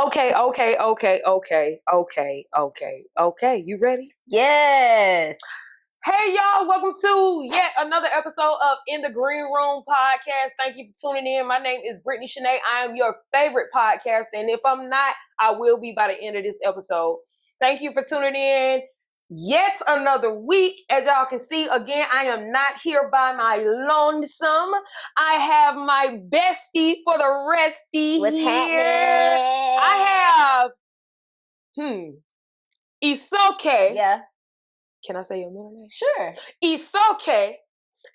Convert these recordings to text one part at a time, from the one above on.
Okay. You ready? Yes. Hey, y'all. Welcome to yet another episode of In the Green Room podcast. Thank you for tuning in. My name is Brittany Shanae. I am your favorite podcaster. And if I'm not, I will be by the end of this episode. Thank you for tuning in. Yet another week. As y'all can see, again, I am not here by my lonesome. I have my bestie for the resty What's here. happening? I have Isake. Yeah. Can I say your middle name? Sure. Isake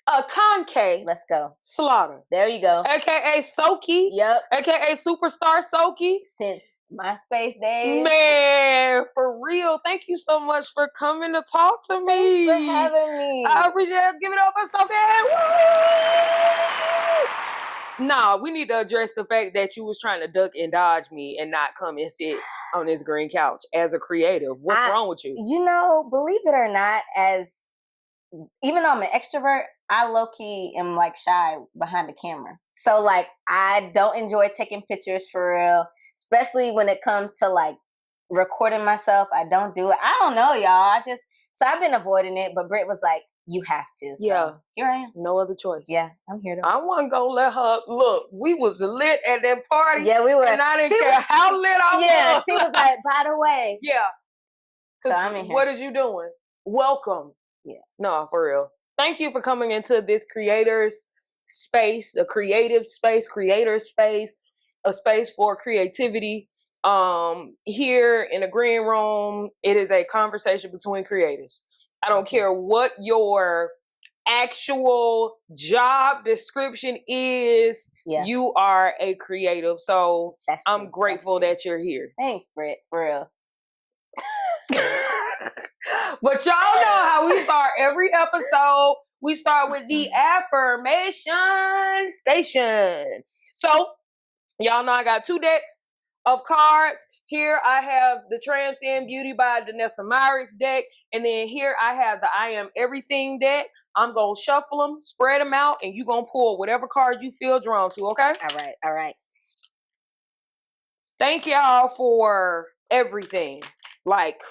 Akanke. Let's go. Slaughter. There you go. AKA Sokie. Yep. AKA Superstar Sokie. Since MySpace days. Man, for real. Thank you so much for coming to talk to me. Thanks for having me. I appreciate it. Give it up for Sokie. Woo! Nah, we need to address the fact that you was trying to duck and dodge me and not come and sit on this green couch as a creative. What's wrong with you? You know, believe it or not, even though I'm an extrovert, I low-key am like shy behind the camera. So like I don't enjoy taking pictures for real, especially when it comes to like recording myself. I don't do it. I don't know, y'all. So I've been avoiding it, but Britt was like, you have to. So Yeah. Here I am. No other choice. Yeah, I'm here to. I wasn't gonna let her look. We was lit at that party. Yeah, we were. And I didn't care how lit I was. Yeah, she was like, by the way. Yeah. So I'm in here. What is you doing? Welcome. Yeah. No, for real. Thank you for coming into this creator's space, a creative space, creator space, a space for creativity. Here in the green room, it is a conversation between creators. I don't care what your actual job description is. Yeah. You are a creative. So I'm grateful that you're here. Thanks, Britt, for real. But y'all know how we start every episode. We start with the affirmation station. So y'all know I got 2 decks of cards. Here I have the Transcend Beauty by Danessa Myricks deck. And then here I have the I Am Everything deck. I'm going to shuffle them, spread them out, and you're going to pull whatever card you feel drawn to, okay? All right. Thank y'all for everything. Like,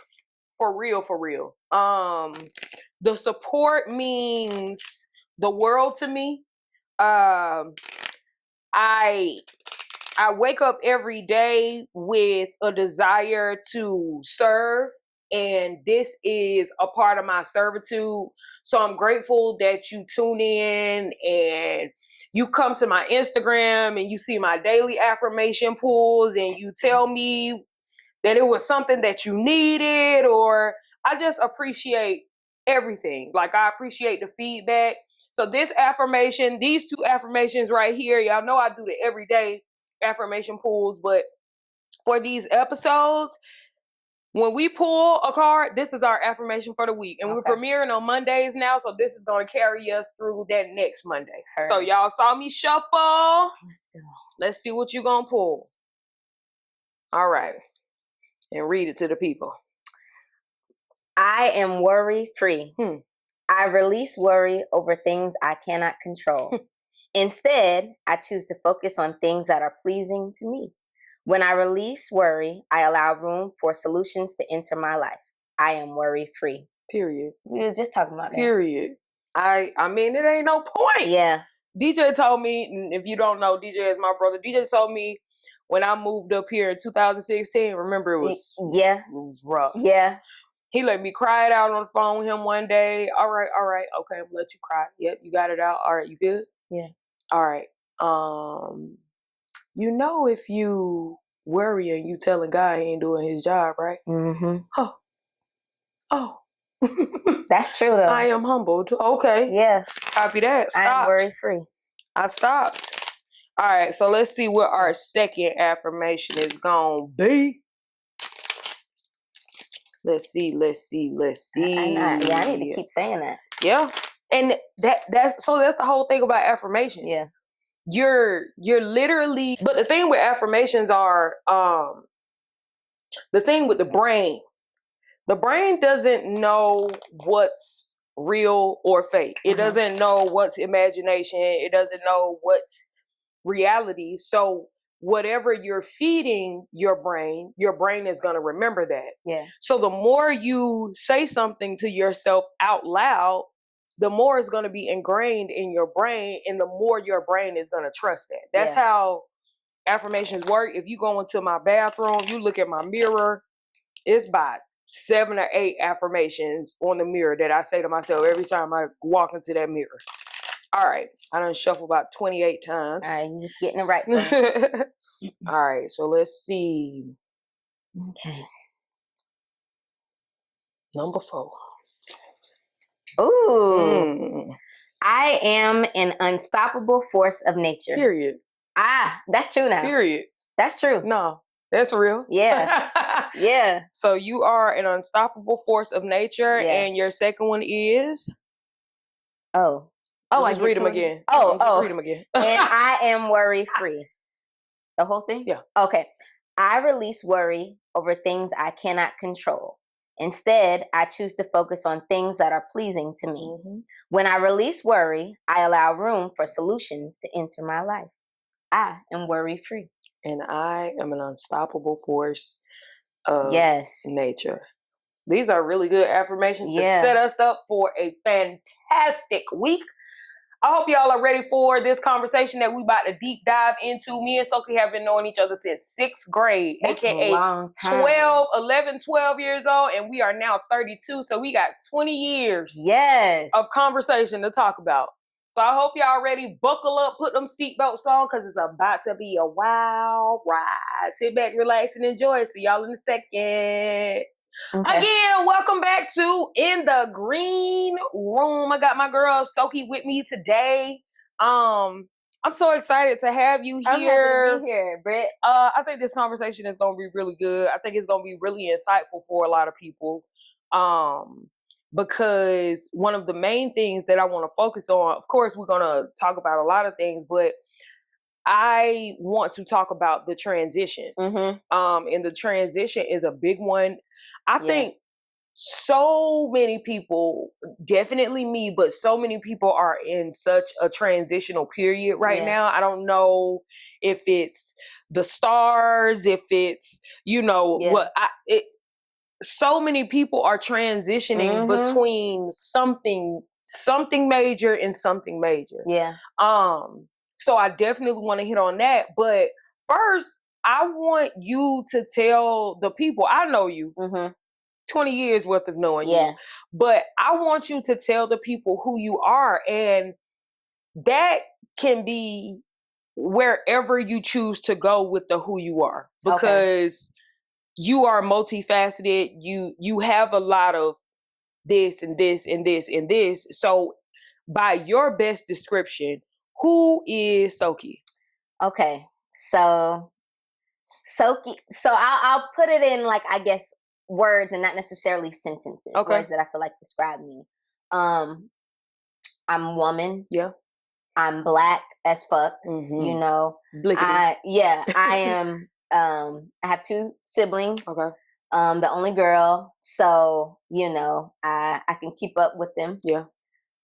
for real. The support means the world to me. I wake up every day with a desire to serve, and this is a part of my servitude. So I'm grateful that you tune in and you come to my Instagram and you see my daily affirmation pulls and you tell me that it was something that you needed, or I just appreciate everything. Like, I appreciate the feedback. So this affirmation, these 2 affirmations right here, y'all know I do the everyday affirmation pulls, but for these episodes, when we pull a card, this is our affirmation for the week. And we're premiering on Mondays now, so this is going to carry us through that next Monday. So y'all saw me shuffle. Let's go. Let's see what you're going to pull. All right. And read it to the people. I am worry-free. I release worry over things I cannot control. Instead, I choose to focus on things that are pleasing to me. When I release worry, I allow room for solutions to enter my life. I am worry-free. Period. We were just talking about that. Period. I mean, it ain't no point. Yeah. DJ told me, and if you don't know, DJ is my brother. DJ told me when I moved up here in 2016, remember it was rough. Yeah. He let me cry it out on the phone with him one day. All right. Okay, I'm gonna let you cry. Yep, you got it out. All right, you good? Yeah. All right. You know, if you worry and you telling God he ain't doing his job, right? Mm-hmm. Oh. That's true, though. I am humbled. Okay. Yeah. Copy that. Stop. I am worry-free. I stopped. All right, so let's see what our second affirmation is gonna be. Let's see. I need to keep saying that. Yeah. And that's the whole thing about affirmations. Yeah. You're literally, but the thing with affirmations are, the thing with the brain doesn't know what's real or fake. It doesn't know what's imagination. It doesn't know what's reality. So whatever you're feeding your brain is going to remember that. Yeah. So the more you say something to yourself out loud, the more it's going to be ingrained in your brain, and the more your brain is going to trust that. That's how affirmations work. If you go into my bathroom, you look at my mirror, it's about 7 or 8 affirmations on the mirror that I say to myself every time I walk into that mirror. All right, I done shuffle about 28 times. All right, you're just getting it right for me. All right, so let's see. Okay. Number 4. Ooh. I am an unstoppable force of nature. Period. That's true now. Period. That's true. No, that's real. Yeah. Yeah. So you are an unstoppable force of nature, and your second one is? Oh, just read them again. Read them again. And I am worry-free. The whole thing? Yeah. Okay. I release worry over things I cannot control. Instead, I choose to focus on things that are pleasing to me. Mm-hmm. When I release worry, I allow room for solutions to enter my life. I am worry-free. And I am an unstoppable force of nature. These are really good affirmations to set us up for a fantastic week. I hope y'all are ready for this conversation that we about to deep dive into. Me and Sokie have been knowing each other since 6th grade, aka 12 years old, and we are now 32, so we got 20 years of conversation to talk about. So I hope y'all ready. Buckle up, put them seatbelts on, because it's about to be a wild ride. Sit back, relax, and enjoy. See y'all in a second. Okay. Again, welcome back to In the Green Room. I got my girl Sokie with me today. I'm so excited to have you here. I'm happy to be here, Britt. I think this conversation is going to be really good. I think it's going to be really insightful for a lot of people. Because one of the main things that I want to focus on, of course, we're going to talk about a lot of things, but I want to talk about the transition. Mm-hmm. And the transition is a big one. I think so many people, definitely me, but so many people are in such a transitional period right now. I don't know if it's the stars, if it's, so many people are transitioning between something major and something major. Yeah. So I definitely want to hit on that. But first, I want you to tell the people, I know you, 20 years worth of knowing you, but I want you to tell the people who you are. And that can be wherever you choose to go with the who you are, because you are multifaceted. You have a lot of this and this and this and this. So by your best description, who is Sokie? Okay. So Sokie, I'll put it in, like, I guess, words and not necessarily sentences. Words that I feel like describe me. I'm woman. Yeah. I'm Black as fuck. Mm-hmm. I am. I have 2 siblings. Okay. The only girl, so I can keep up with them. Yeah.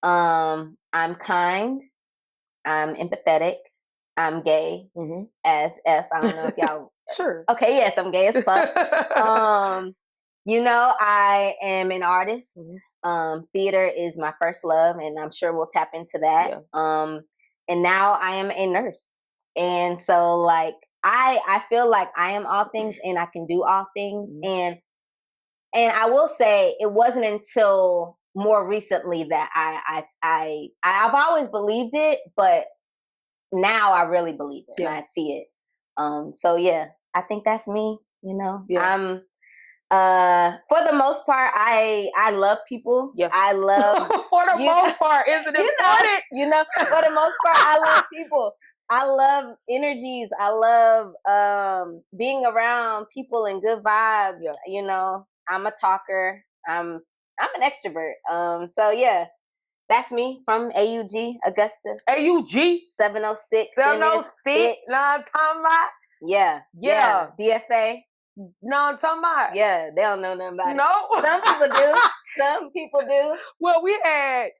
I'm kind. I'm empathetic. I'm gay as F. I don't know if y'all. Sure. Okay. Yes, I'm gay as fuck. I am an artist. Theater is my first love, and I'm sure we'll tap into that. Yeah. And now I am a nurse, and so like I feel like I am all things, and I can do all things. And I will say it wasn't until more recently that I've always believed it, but now I really believe it and I see it. So yeah, I think that's me. I'm for the most part, I love people. Yeah. I love for the most part, isn't it funny? For the most part, I love people. I love energies. I love being around people and good vibes. Yeah. I'm a talker. I'm an extrovert. So yeah, that's me from AUG, Augusta. AUG 706. 706. Nah, I'm talking about. Yeah. DFA. No, I'm talking about. Yeah, they don't know nothing about it. No. Some people do. Some people do. Well, we had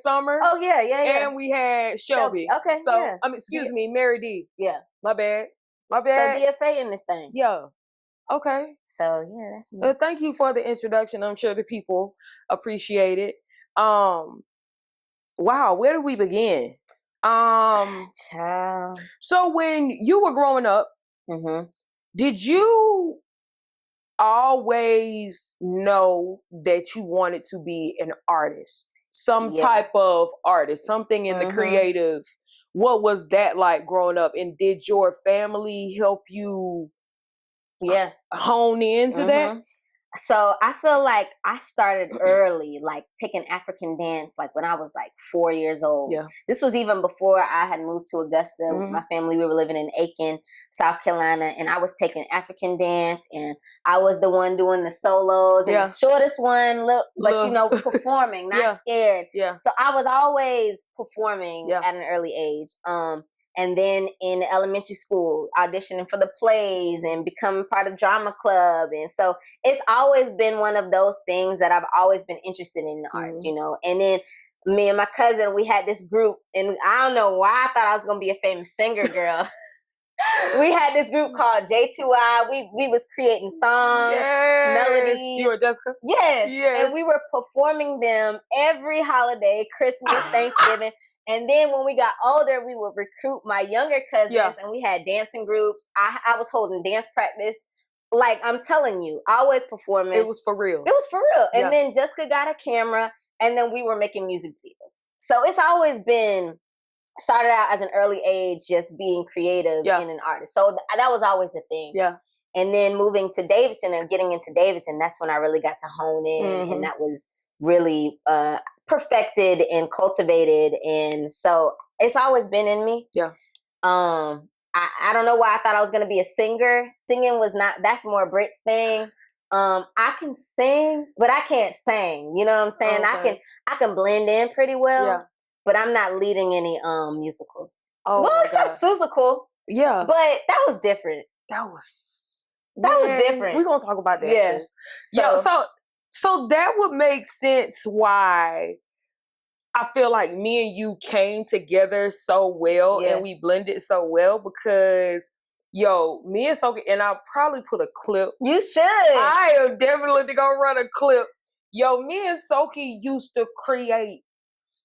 Summer. Oh, yeah. And we had Shelby. Okay, so, excuse me, Mary D. Yeah. My bad. My bad. So DFA in this thing. Yeah. Okay. So yeah, that's me. Thank you for the introduction. I'm sure the people appreciate it. Wow, where do we begin? Child. So when you were growing up, did you always know that you wanted to be an artist? Some type of artist, something in the creative. What was that like growing up? And did your family help you hone into that? So I feel like I started early, like taking African dance, like when I was like 4 years old. Yeah. This was even before I had moved to Augusta. My family, we were living in Aiken, South Carolina, and I was taking African dance, and I was the one doing the solos, and the shortest one, but you know, performing, not scared. Yeah. So I was always performing at an early age. And then in elementary school, auditioning for the plays and becoming part of drama club. And so it's always been one of those things that I've always been interested in the arts, you know. And then me and my cousin, we had this group, and I don't know why I thought I was going to be a famous singer girl. We had this group called J2I. We was creating songs, melodies. You were Jessica? Yes. And we were performing them every holiday, Christmas, Thanksgiving. And then when we got older, we would recruit my younger cousins, and we had dancing groups. I was holding dance practice. Like, I'm telling you, always performing. It was for real. It was for real. And then Jessica got a camera, and then we were making music videos. So it's always been, started out as an early age, just being creative and an artist. So that was always a thing. Yeah. And then moving to Davidson and getting into Davidson, that's when I really got to hone in. And that was really perfected and cultivated. And so it's always been in me. Yeah. I don't know why I thought I was going to be a singer. Singing was not, that's more Brit's thing. I can sing, but I can't sing. You know what I'm saying? Okay. I can blend in pretty well, but I'm not leading any musicals. Well, except Susical. Yeah. But that was different. That was different. We're going to talk about that. Yeah. Too. So that would make sense why I feel like me and you came together so well and we blended so well because, me and Sokie, and I'll probably put a clip. You should. I am definitely going to run a clip. Me and Sokie used to create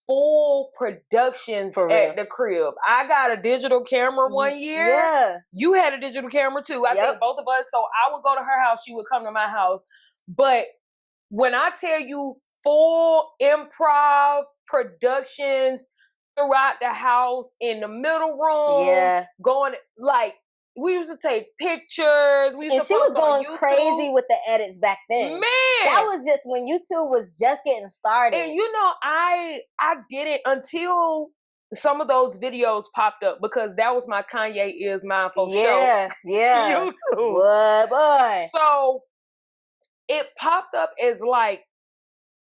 full productions at the crib. I got a digital camera one year. Yeah. You had a digital camera too. I think both of us. So I would go to her house. She would come to my house. But when I tell you full improv productions throughout the house, in the middle room, going like, we used to take pictures. She was going crazy with the edits back then. Man, that was just when YouTube was just getting started. And I didn't until some of those videos popped up because that was my Kanye is mine for show. Yeah. YouTube. What boy? So it popped up as like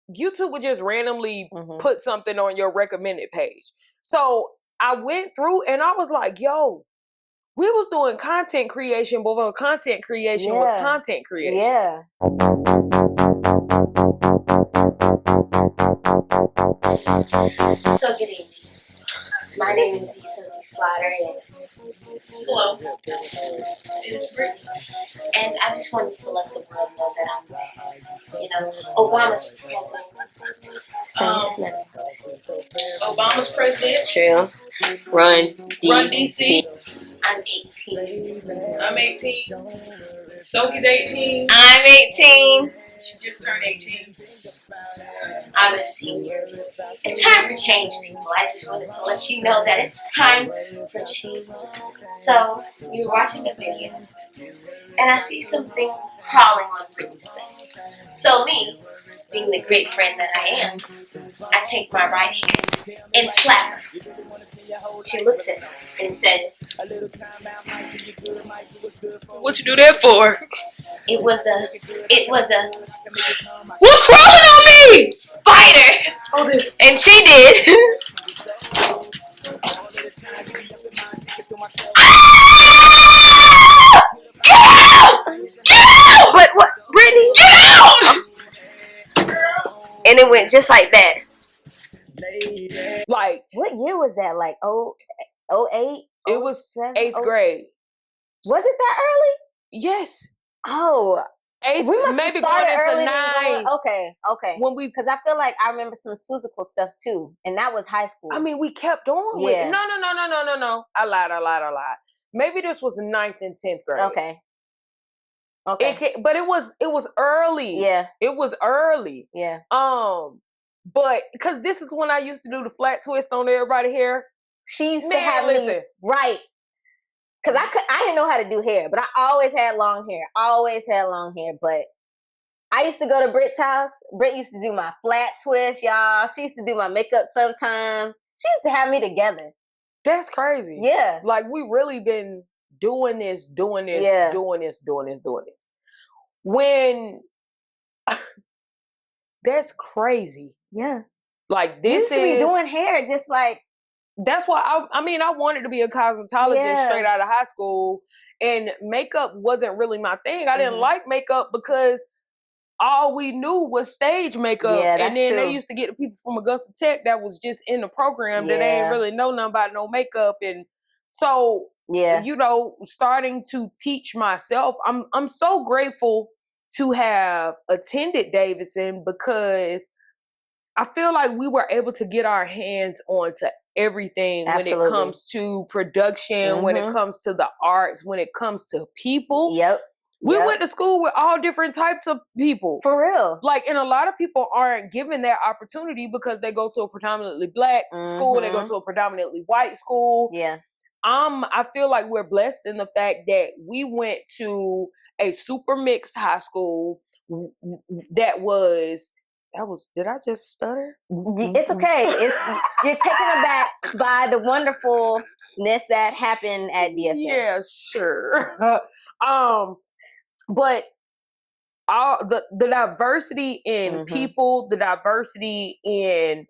YouTube would just randomly put something on your recommended page. So I went through and I was like, we was doing content creation before content creation was content creation. Yeah. So good evening. My name is Sokie Slaughter, and hello, it's Brittany. And I just wanted to let the world know that I'm, Obama's president. Obama's president. True. Run DC. I'm 18. I'm 18. Sokie's 18. I'm 18. She just turned 18. I'm a senior. It's time for change, people. I just wanted to let you know that it's time for change. So, you're watching a video, and I see something crawling on Brittany's face. So me, being the great friend that I am, I take my right hand and slap her. She looks at me and says, "What you do that for?" It was a, what's crawling on me? Spider. Oh, this. And she did. Get out! Get out! But what, Brittany? Get out! And it went just like that. Like, what year was that? Like 08? It was 8th grade. Was it that early? Yes. Oh, 8th, we must maybe have started going into early. 9th. Okay. When we, Because I feel like I remember some Susical stuff too, and that was high school. I mean, we kept on with it. Yeah. No. I lied. Maybe this was 9th and 10th grade. Okay. But it was early. Yeah. It was early. Yeah. But because this is when I used to do the flat twist on everybody's hair. She used to have me right. Because I didn't know how to do hair, but I always had long hair. But I used to go to Britt's house. Britt used to do my flat twist, y'all. She used to do my makeup sometimes. She used to have me together. That's crazy. Yeah. Like, we really been doing this. When that's crazy. Yeah. Like, this used to be doing hair just like. That's why I wanted to be a cosmetologist straight out of high school, and makeup wasn't really my thing. I didn't like makeup because all we knew was stage makeup. Yeah, and then true. They used to get the people from Augusta Tech that was just in the program that they didn't really know nothing about no makeup. And so, starting to teach myself, I'm so grateful to have attended Davidson, because I feel like we were able to get our hands onto everything. Absolutely. When it comes to production, when it comes to the arts, when it comes to people. Yep. We went to school with all different types of people. For real. Like, and a lot of people aren't given that opportunity because they go to a predominantly black school, they go to a predominantly white school. Yeah. I feel like we're blessed in the fact that we went to a super mixed high school did I just stutter? It's okay. You're taken aback by the wonderfulness that happened at DFA. Yeah, sure. But all the diversity in people, the diversity in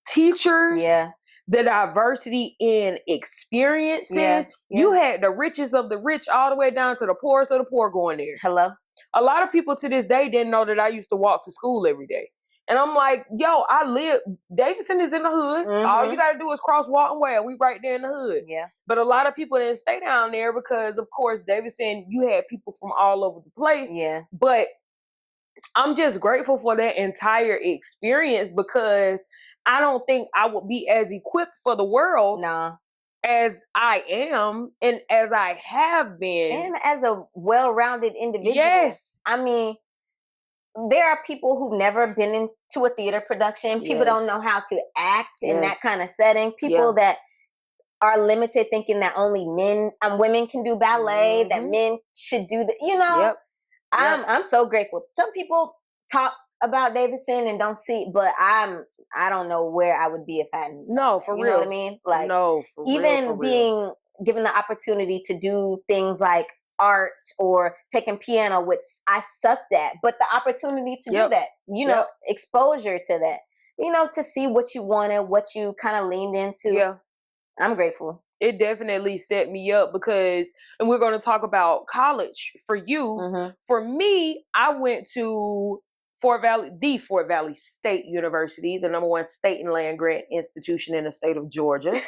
teachers, the diversity in experiences. Yeah. You had the richest of the rich all the way down to the poorest of the poor going there. Hello. A lot of people to this day didn't know that I used to walk to school every day. And I'm like, yo, Davidson is in the hood. All you got to do is cross Walton Way. We right there in the hood. Yeah. But a lot of people didn't stay down there because, of course, Davidson, you had people from all over the place. Yeah. But I'm just grateful for that entire experience, because I don't think I would be as equipped for the world as I am and as I have been. And as a well-rounded individual. Yes. I mean, there are people who've never been into a theater production. People don't know how to act in that kind of setting. People that are limited, thinking that only women can do ballet, that men should do that. I'm so grateful. Some people talk about Davidson and don't see, but I don't know where I would be if I hadn't. No, for real. You know what I mean? Like, no, for even real, being given the opportunity to do things like art or taking piano, which I sucked at, but the opportunity to do that, exposure to that, to see what you wanted, what you kind of leaned into. Yeah. I'm grateful. It definitely set me up because, and we're going to talk about college for you. For me, I went to the Fort Valley State University, the #1 state and land grant institution in the state of Georgia.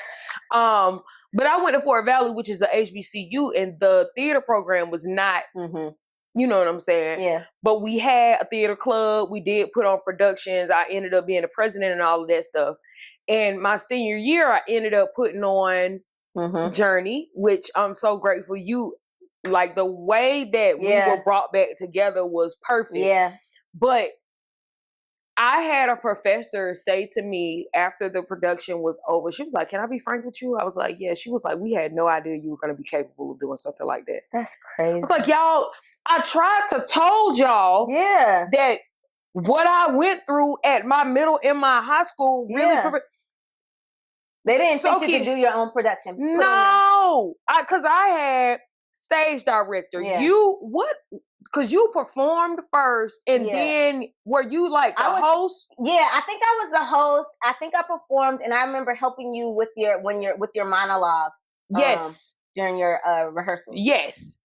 But I went to Fort Valley, which is a HBCU, and the theater program was not, you know what I'm saying? Yeah. But we had a theater club. We did put on productions. I ended up being the president and all of that stuff. And my senior year, I ended up putting on Journey, which I'm so grateful. Like, the way that we were brought back together was perfect. Yeah. But I had a professor say to me after the production was over, she was like, "Can I be frank with you?" I was like, "Yeah." She was like, "We had no idea you were going to be capable of doing something like that." That's crazy. I was like, y'all, I tried to told y'all that what I went through at my middle and my high school really they didn't think you could do your own production. No, because I had stage director. Yeah. Because you performed first, and then were you like the host? Yeah, I think I was the host. I think I performed, and I remember helping you with your monologue. Yes, during your rehearsals. Yes.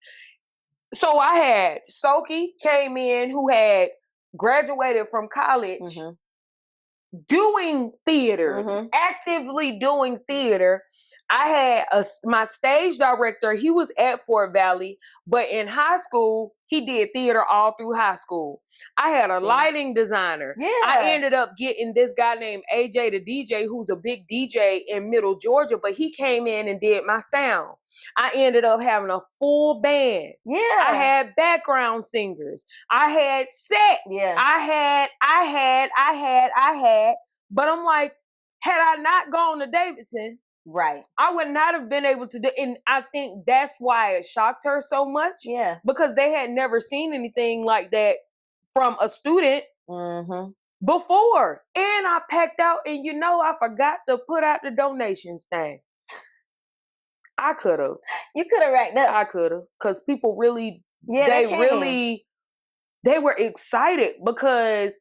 So I had Sokie came in, who had graduated from college, doing theater, actively doing theater. I had my stage director. He was at Fort Valley, but in high school, he did theater all through high school. I had a lighting designer. Yeah. I ended up getting this guy named AJ the DJ, who's a big DJ in Middle Georgia, but he came in and did my sound. I ended up having a full band. Yeah. I had background singers. I had set. Yeah. I had. But I'm like, had I not gone to Davidson, right, I would not have been able to do. And I think that's why it shocked her so much. Yeah. Because they had never seen anything like that from a student before. And I packed out, and I forgot to put out the donations thing. I could have. You could have racked up. I could have. Because people really, they were excited because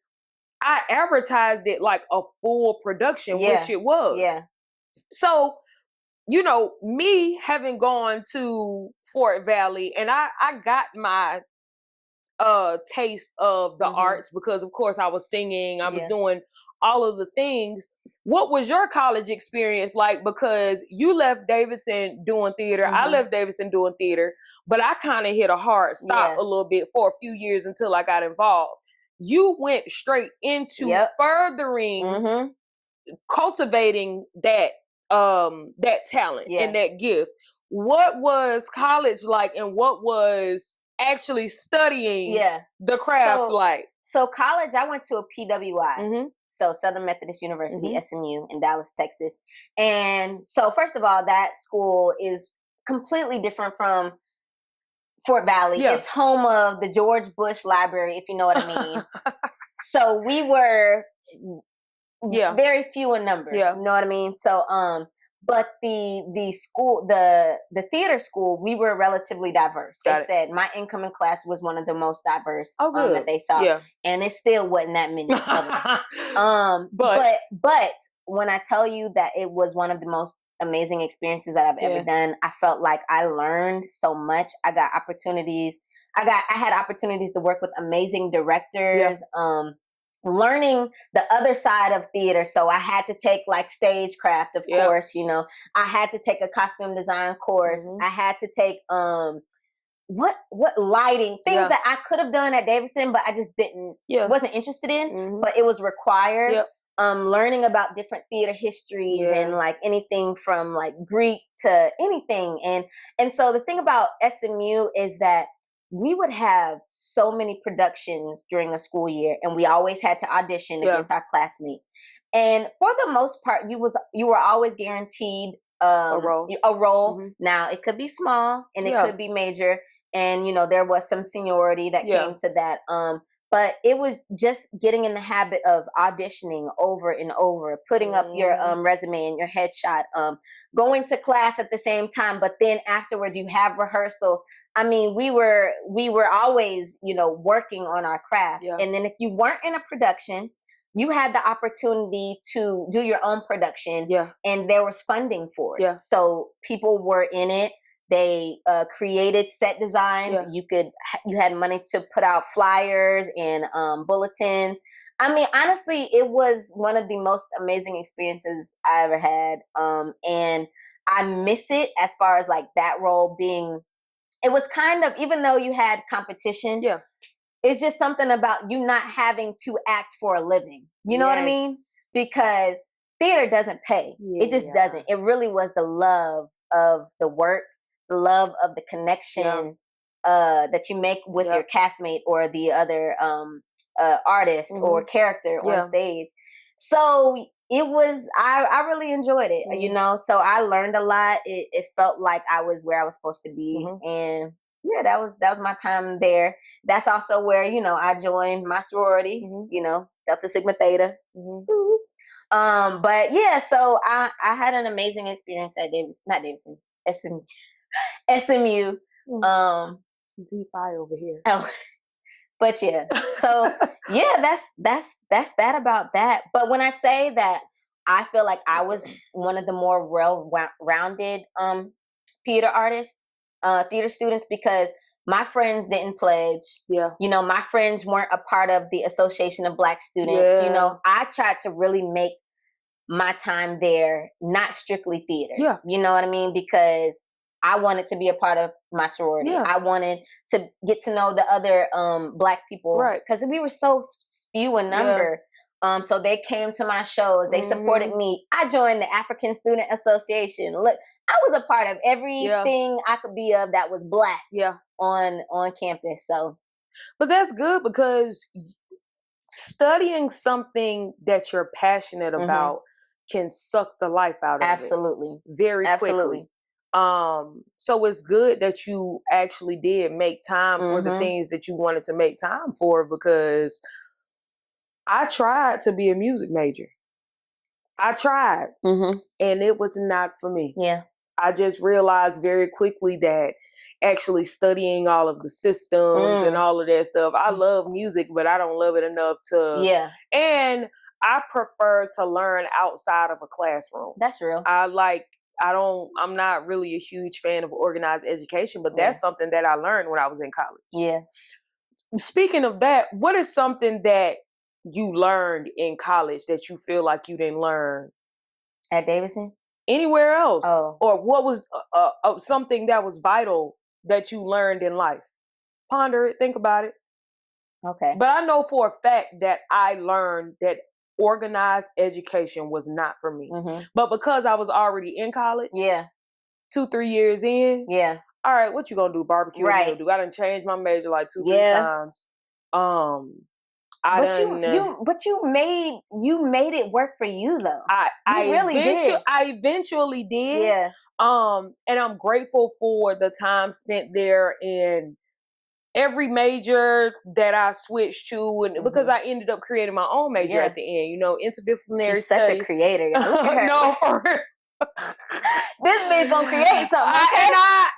I advertised it like a full production, which it was. Yeah. So, me having gone to Fort Valley, and I got my taste of the arts because, of course, I was singing, I was doing all of the things. What was your college experience like? Because you left Davidson doing theater, I left Davidson doing theater, but I kind of hit a hard stop a little bit for a few years until I got involved. You went straight into furthering, cultivating that talent and that gift. What was college like, and what was actually studying the craft like? So college, I went to a PWI, so Southern Methodist University, SMU in Dallas, Texas. And so first of all, that school is completely different from Fort Valley. Yeah. It's home of the George Bush Library, if you know what I mean. So we were very few in number. Yeah. You know what I mean? So but the school, the theater school, we were relatively diverse. They said my incoming class was one of the most diverse that they saw. Yeah. And it still wasn't that many of us. But when I tell you that it was one of the most amazing experiences that I've ever done, I felt like I learned so much. I got opportunities. I had opportunities to work with amazing directors. Learning the other side of theater. So I had to take like stagecraft, of course, I had to take a costume design course. I had to take, what lighting, things that I could have done at Davidson, but I just wasn't interested in, but it was required. Learning about different theater histories and like anything from like Greek to anything. And so the thing about SMU is that we would have so many productions during a school year, and we always had to audition against our classmates. And for the most part, you were always guaranteed a role. Now it could be small and it could be major, and there was some seniority that came to that. But it was just getting in the habit of auditioning over and over, putting up your resume and your headshot, going to class at the same time, but then afterwards you have rehearsal. I mean, we were always, working on our craft. And then if you weren't in a production, you had the opportunity to do your own production, and there was funding for it. So people were in it. They created set designs. You had money to put out flyers and bulletins. I mean, honestly, it was one of the most amazing experiences I ever had. And I miss it as far as like that role being. It was kind of, even though you had competition, it's just something about you not having to act for a living. You know what I mean? Because theater doesn't pay. It just doesn't. It really was the love of the work, the love of the connection that you make with your castmate or the other artist or character on stage. So it was, I really enjoyed it, so I learned a lot. It felt like I was where I was supposed to be. And that was my time there. That's also where, I joined my sorority, Delta Sigma Theta. But so I had an amazing experience at SMU. Z5 over here. Oh. But so that's that about that. But when I say that, I feel like I was one of the more well-rounded theater artists, theater students, because my friends didn't pledge. My friends weren't a part of the Association of Black Students. I tried to really make my time there not strictly theater. Yeah. You know what I mean? Because I wanted to be a part of my sorority. Yeah. I wanted to get to know the other Black people. Right. Because we were so few in number. So they came to my shows. They supported me. I joined the African Student Association. Look, I was a part of everything I could be of that was Black on campus. So, but that's good because studying something that you're passionate about can suck the life out of it very quickly. So it's good that you actually did make time for the things that you wanted to make time for, because I tried to be a music major. I tried, and it was not for me. Yeah. I just realized very quickly that actually studying all of the systems and all of that stuff, I love music, but I don't love it enough to. And I prefer to learn outside of a classroom. That's real. I'm not really a huge fan of organized education, but that's something that I learned when I was in college. Yeah. Speaking of that, what is something that you learned in college that you feel like you didn't learn at Davidson? Anywhere else? Oh. Or what was something that was vital that you learned in life? Ponder it, think about it. Okay. But I know for a fact that I learned that organized education was not for me. But because I was already in college, 2-3 years in, all right, what you gonna do? Barbecue? Right. I done changed my major like 2-3 times. But you made it work for you though. I really did. I eventually did. Yeah. And I'm grateful for the time spent there and every major that I swithed to, and because I ended up creating my own major at the end. You know, interdisciplinary She's studies. Such a creator. No, for real. This bitch gonna create something.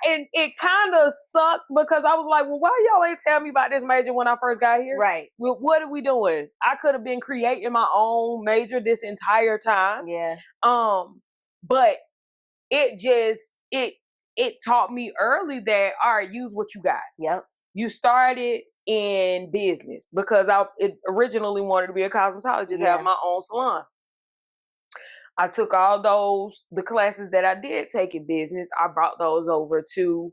And it kind of sucked because I was like, well, why y'all ain't tell me about this major when I first got here? Right. Well, what are we doing? I could have been creating my own major this entire time. Yeah. But it taught me early that, all right, use what you got. Yep. You started in business because I originally wanted to be a cosmetologist, have my own salon. I took all the classes that I did take in business, I brought those over to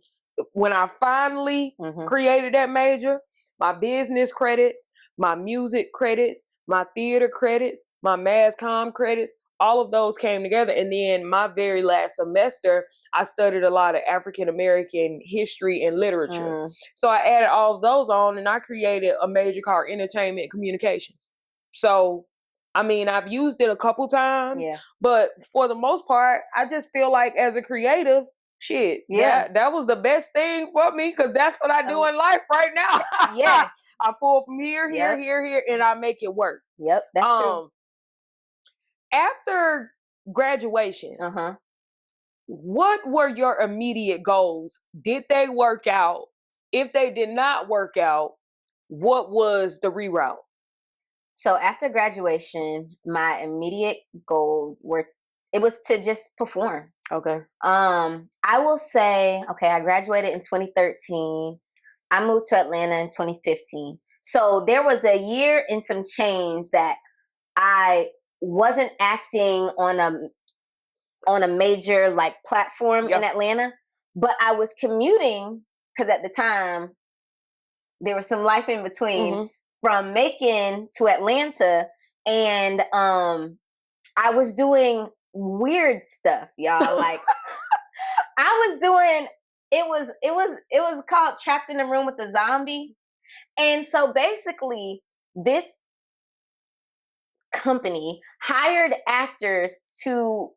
when I finally created that major, my business credits, my music credits, my theater credits, my mass comm credits, all of those came together. And then my very last semester, I studied a lot of African American history and literature. So I added all of those on and I created a major called entertainment communications. So I mean, I've used it a couple times, but for the most part, I just feel like as a creative, that was the best thing for me because that's what I do in life right now. Yes. I pull from here, here, and I make it work. Yep, that's true. After graduation, what were your immediate goals? Did they work out? If they did not work out, what was the reroute? So after graduation, my immediate goals was to just perform. Okay. I will say, I graduated in 2013. I moved to Atlanta in 2015. So there was a year and some change that I wasn't acting on a major like platform in Atlanta, but I was commuting because at the time there was some life in between. From Macon to Atlanta, and I was doing weird stuff, y'all. Like I was doing it was called Trapped in a Room with a Zombie. And so basically this company hired actors to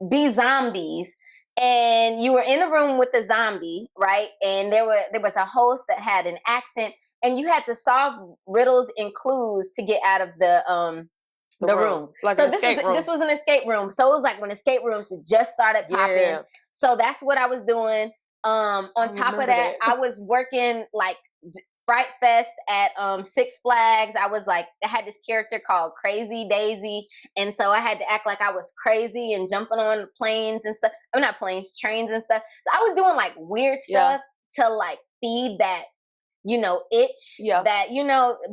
be zombies, and you were in a room with a zombie, right? And there was a host that had an accent, and you had to solve riddles and clues to get out of the room. Like so this was an escape room. So it was like when escape rooms had just started popping. Yeah. So that's what I was doing. On top of that, I was working like Fright Fest at Six Flags. I had this character called Crazy Daisy, and so I had to act like I was crazy and jumping on planes and stuff. I'm not planes, trains and stuff. So I was doing like weird stuff to like feed that itch that,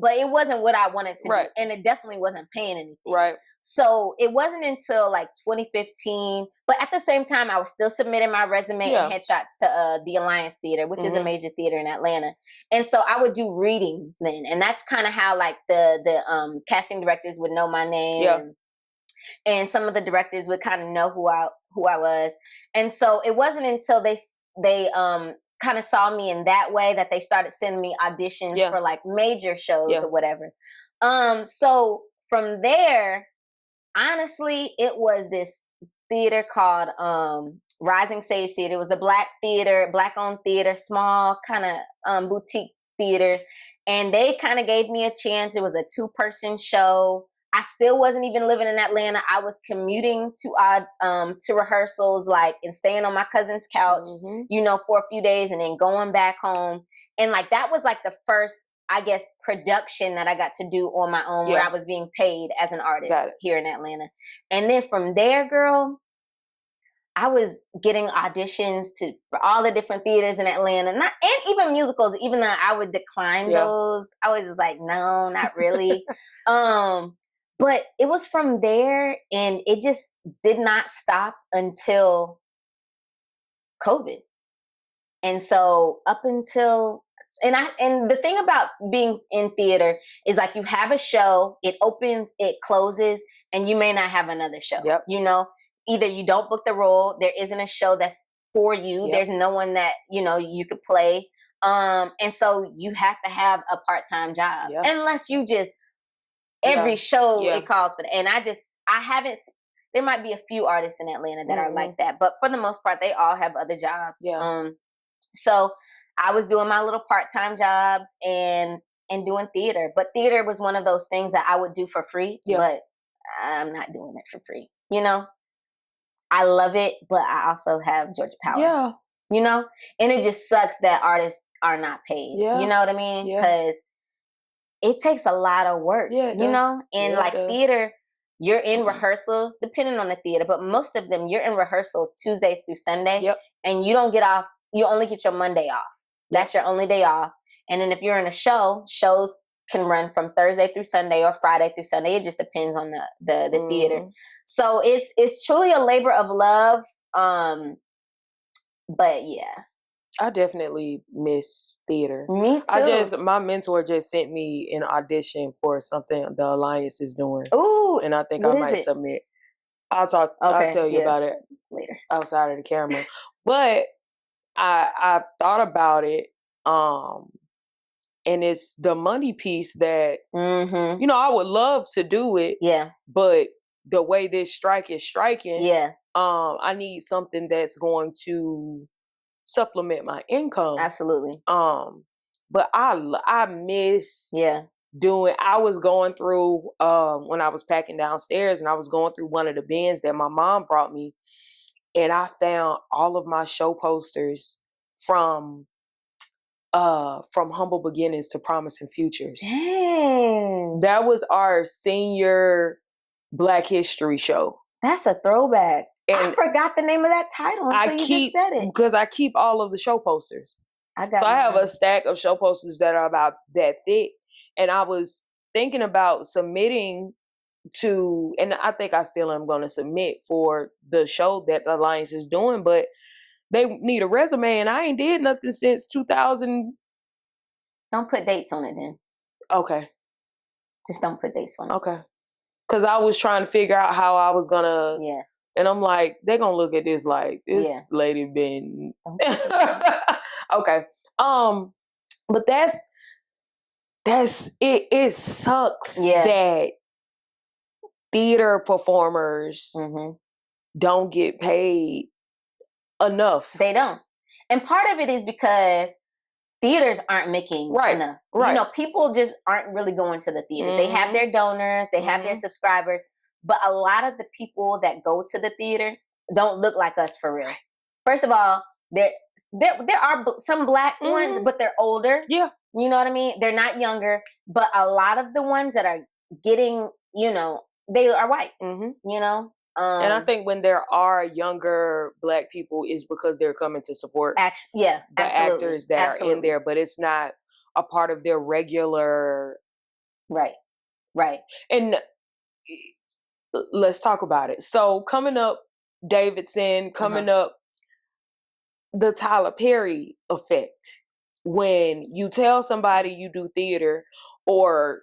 but it wasn't what I wanted to do. And it definitely wasn't paying anything. Right. So it wasn't until like 2015, but at the same time, I was still submitting my resume and headshots to the Alliance Theater, which is a major theater in Atlanta. And so I would do readings then. And that's kind of how like the casting directors would know my name. And some of the directors would kind of know who I was. And so it wasn't until they kind of saw me in that way that they started sending me auditions for like major shows or whatever. So from there, honestly, it was this theater called Rising Sage Theater. It was a black-owned theater, small kind of boutique theater. And they kind of gave me a chance. It was a 2-person show. I still wasn't even living in Atlanta. I was commuting to rehearsals, like, and staying on my cousin's couch, for a few days and then going back home. And like, that was like the first, I guess, production that I got to do on my own where I was being paid as an artist here in Atlanta. And then from there, girl, I was getting auditions for all the different theaters in Atlanta, and even musicals, even though I would decline those. I was just like, no, not really. But it was from there, and it just did not stop until COVID. And so up until, and the thing about being in theater is like, you have a show, it opens, it closes, and you may not have another show. Either you don't book the role, there isn't a show that's for you. There's no one that, you could play. And so you have to have a part-time job unless you just, every show it calls for that. And I haven't, there might be a few artists in Atlanta that are like that, but for the most part, they all have other jobs. So I was doing my little part-time jobs and doing theater, but theater was one of those things that I would do for free, but I'm not doing it for free. I love it, but I also have Georgia Power. And it just sucks that artists are not paid. You know what I mean? Because it takes a lot of work, and like theater, you're in rehearsals, depending on the theater, but most of them, you're in rehearsals Tuesdays through Sunday, and you don't get off, you only get your Monday off. That's your only day off. And then if you're in a show, shows can run from Thursday through Sunday or Friday through Sunday. It just depends on the theater. So it's truly a labor of love. But yeah. I definitely miss theater. Me too. My mentor just sent me an audition for something the Alliance is doing. Ooh. And I think I might submit. I'll tell you about it later outside of the camera. But I've thought about it. And it's the money piece that, I would love to do it. Yeah. But the way this strike is striking, I need something that's going to supplement my income. Absolutely. But I miss doing, I was going through, when I was packing downstairs, and I was going through one of the bins that my mom brought me, and I found all of my show posters from Humble Beginnings to Promising Futures. Dang. That was our senior Black History show. That's a throwback. And I forgot the name of that title until you just said it. Because I keep all of the show posters. I have a stack of show posters that are about that thick. And I was thinking about submitting to, and I think I still am going to submit for the show that the Alliance is doing, but they need a resume, and I ain't did nothing since 2000. Don't put dates on it then. Okay. Just don't put dates on it. Okay. Because I was trying to figure out how I was going to. Yeah. And I'm like, they're going to look at this like, this lady been. Okay. But it sucks that theater performers don't get paid enough. They don't. And part of it is because theaters aren't making enough. Right. People just aren't really going to the theater. They have their donors, they have their subscribers, but a lot of the people that go to the theater don't look like us for real. First of all, there are some Black ones, but they're older. Yeah. You know what I mean? They're not younger, but a lot of the ones that are getting, they are white, and I think when there are younger Black people is because they're coming to support the actors that are in there. But it's not, a part of their regular. Right. And let's talk about it. So coming up, Davidson, coming up, the Tyler Perry effect. When you tell somebody you do theater, or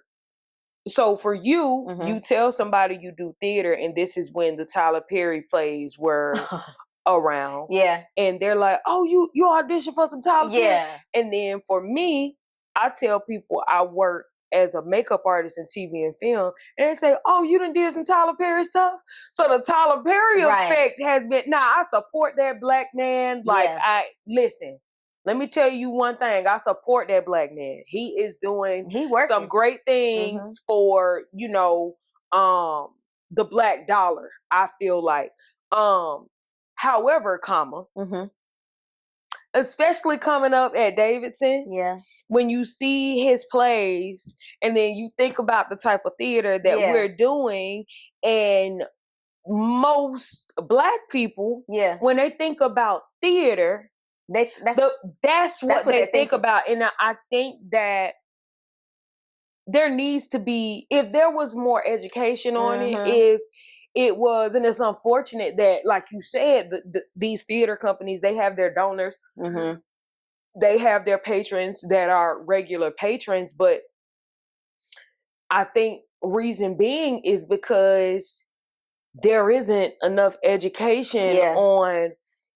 so for you, you tell somebody you do theater, and this is when the Tyler Perry plays were around. Yeah. And they're like, oh, you audition for some Tyler Perry. Yeah. And then for me, I tell people I work as a makeup artist in TV and film, and they say, oh, you done did some Tyler Perry stuff? So the Tyler Perry effect has been, I support that black man. Like, listen, let me tell you one thing. I support that black man. He is doing some great things for, the black dollar, I feel like. However, especially coming up at Davidson, when you see his plays and then you think about the type of theater that we're doing, and most black people, when they think about theater, that's what they think about. And I think that there needs to be, if there was more education on it, if it was, and it's unfortunate that, like you said, these theater companies, they have their donors, they have their patrons that are regular patrons, but I think reason being is because there isn't enough education on,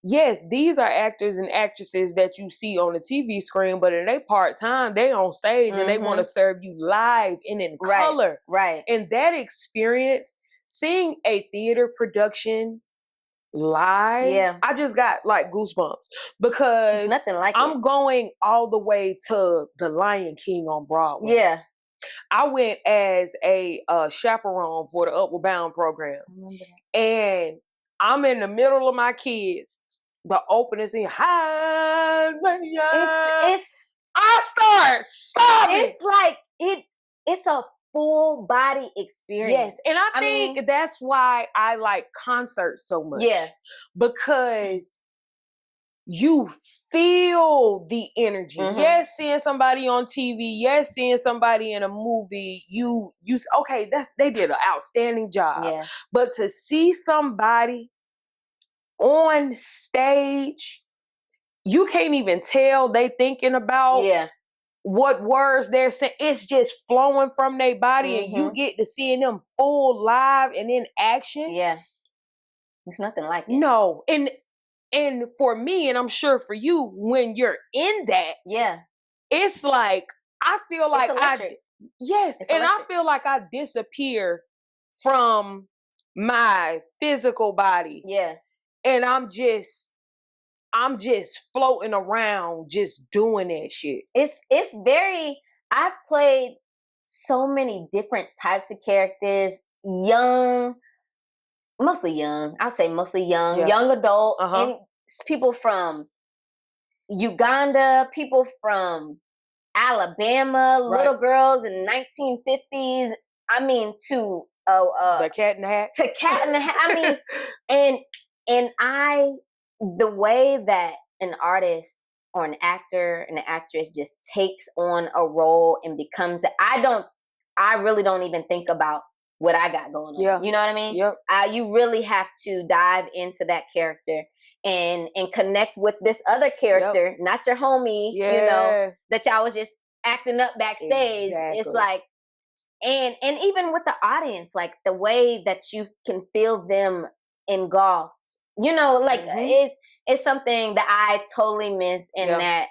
yes, these are actors and actresses that you see on the TV screen, but in their part-time, they on stage and they want to serve you live and in color. Right. And that experience, seeing a theater production live, I just got like goosebumps, because nothing like I'm going all the way to The Lion King on Broadway. Yeah. I went as a chaperone for the Upward Bound program. And I'm in the middle of my kids. The opening scene, I start sobbing. It's like it's a full body experience. Yes, and I think that's why I like concerts so much. Yeah, because you feel the energy. Yes, seeing somebody on TV. Yes, seeing somebody in a movie. You okay? They did an outstanding job. Yeah. But to see somebody on stage, you can't even tell they thinking about what words they're saying. It's just flowing from their body, and you get to seeing them full live and in action. Yeah, it's nothing like it. No, and for me, and I'm sure for you, when you're in that, it's like I feel like I feel like I disappear from my physical body. Yeah. And I'm just floating around, just doing that shit. It's very, I've played so many different types of characters, mostly young, young adult, and people from Uganda, people from Alabama, little girls in the 1950s. I mean, to the Cat in the Hat. To Cat in the Hat. I mean, and the way that an artist or an actor and an actress just takes on a role and becomes that, I really don't even think about what I got going on. Yeah. You know what I mean? Yep. You really have to dive into that character and connect with this other character, not your homie, you know, that y'all was just acting up backstage. Exactly. It's like, and even with the audience, like the way that you can feel them engulfed, you know, like it's something that I totally miss, and that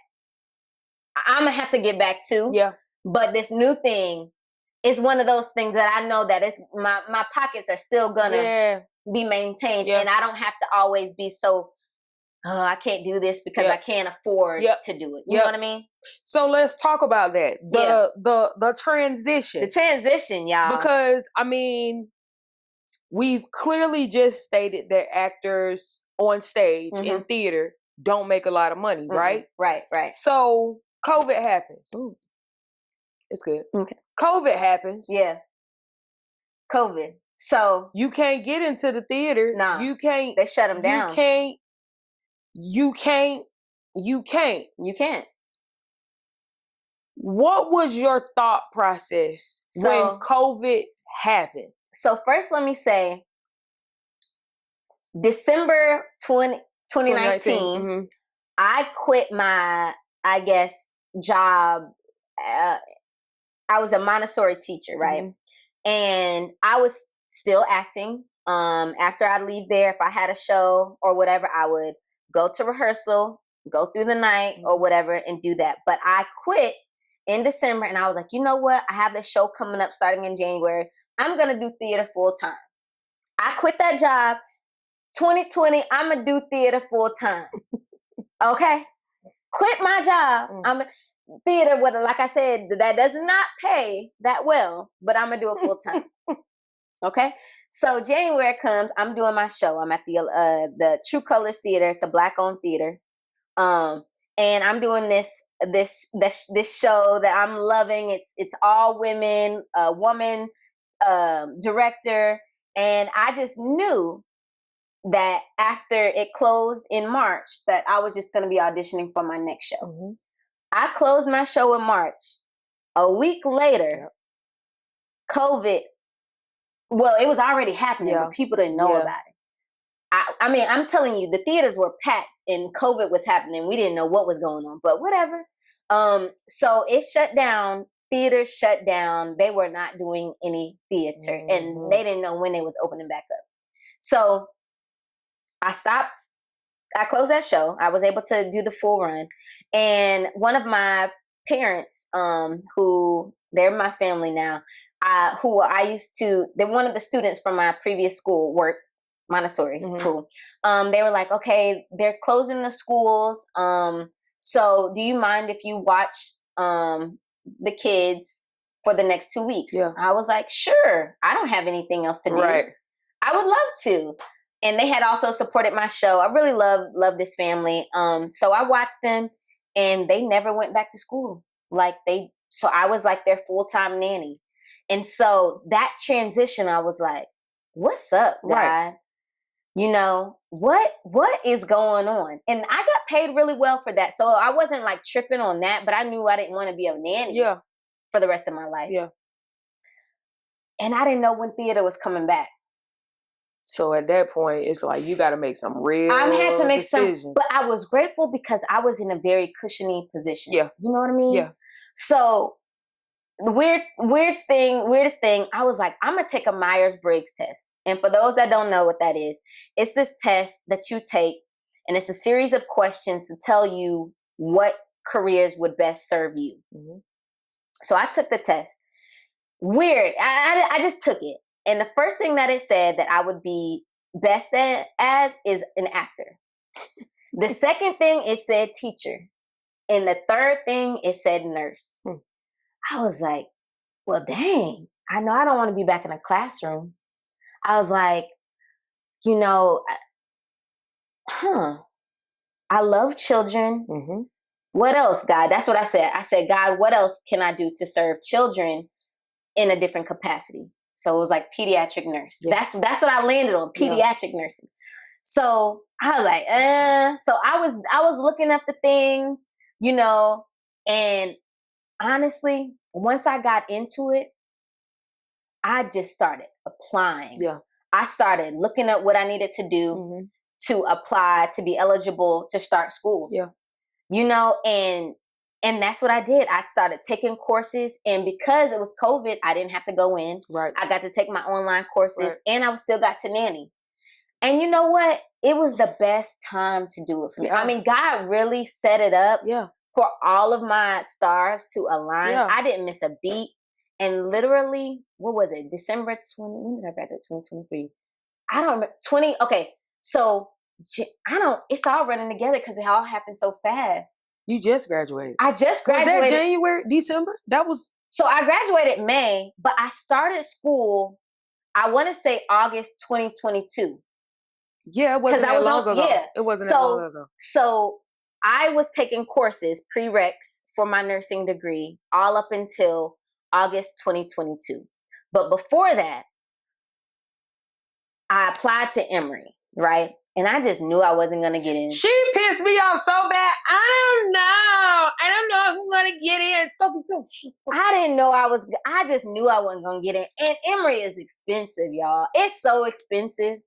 I'm gonna have to get back to. Yeah. But this new thing is one of those things that I know that it's my pockets are still gonna be maintained, and I don't have to always be so, I can't do this because I can't afford to do it. You know what I mean? So let's talk about that. The transition. The transition, y'all. Because I mean, we've clearly just stated that actors on stage in theater don't make a lot of money, right? Right. So COVID happens. Ooh. It's good. Okay. COVID happens. Yeah. COVID. So you can't get into the theater. No. You can't. They shut them down. You can't. You can't. What was your thought process when COVID happened? So first, let me say, December 2019, Mm-hmm. I quit my, I guess, job. I was a Montessori teacher, right? Mm-hmm. And I was still acting. After I'd leave there, if I had a show or whatever, I would go to rehearsal, go through the night or whatever and do that. But I quit in December and I was like, you know what? I have this show coming up starting in January. I'm going to do theater full time. I quit that job. 2020, I'm going to do theater full time. Okay? Quit my job. I'm theater with, like I said, that does not pay that well, but I'm going to do it full time. Okay? So January comes, I'm doing my show. I'm at the True Colors Theater. It's a Black-owned theater. And I'm doing this show that I'm loving. It's all women, a woman director, and I just knew that after it closed in March that I was just going to be auditioning for my next show. Mm-hmm. I closed my show in March. A week later, COVID. Well, it was already happening, but people didn't know about it. I mean, I'm telling you, the theaters were packed and COVID was happening. We didn't know what was going on, but whatever. So it shut down. Theaters shut down. They were not doing any theater, and they didn't know when they was opening back up. So I stopped. I closed that show. I was able to do the full run. And one of my parents, who they're my family now, who I used to, they're one of the students from my previous school, Montessori school. They were like, okay, they're closing the schools. So do you mind if you watch the kids for the next 2 weeks? Yeah. I was like, sure. I don't have anything else to do. Right. I would love to. And they had also supported my show. I really love this family. So I watched them and they never went back to school. So I was like their full-time nanny. And so that transition, I was like, what's up, God? Right. You know, what is going on? And I got paid really well for that. So I wasn't like tripping on that, but I knew I didn't want to be a nanny for the rest of my life. Yeah. And I didn't know when theater was coming back. So at that point, it's like you got to make some real I had to make decisions. some, but I was grateful because I was in a very cushiony position. Yeah. You know what I mean? Yeah. So the weirdest thing, I was like, I'm going to take a Myers-Briggs test. And for those that don't know what that is, it's this test that you take, and it's a series of questions to tell you what careers would best serve you. Mm-hmm. So I took the test. Weird. I just took it. And the first thing that it said that I would be best as is an actor. The second thing, it said teacher. And the third thing, it said nurse. I was like, well, dang, I know I don't want to be back in a classroom. I was like, you know, I love children. Mm-hmm. What else, God? That's what I said. I said, God, what else can I do to serve children in a different capacity? So it was like pediatric nurse. Yeah. That's what I landed on, pediatric nursing. So I was like, So I was looking up the things, you know, and honestly, once I got into it, I just started applying. Yeah. I started looking up what I needed to do to apply to be eligible to start school. Yeah. You know, and that's what I did. I started taking courses, and because it was COVID, I didn't have to go in. Right. I got to take my online courses, and I still got to nanny. And you know what? It was the best time to do it for me. Yeah. I mean, God really set it up for all of my stars to align. Yeah. I didn't miss a beat. And literally, what was it? December 20, when did I graduate? 2023. I don't remember. Okay. So it's all running together because it all happened so fast. You just graduated. I just graduated. Was that January, December? So I graduated May, but I started school, I want to say August 2022. Yeah, it wasn't that long ago. Yeah. It wasn't that long ago. So I was taking courses, prereqs for my nursing degree, all up until August 2022. But before that, I applied to Emory, right? And I just knew I wasn't going to get in. She pissed me off so bad. I don't know if I'm going to get in. I didn't know I just knew I wasn't going to get in. And Emory is expensive, y'all. It's so expensive.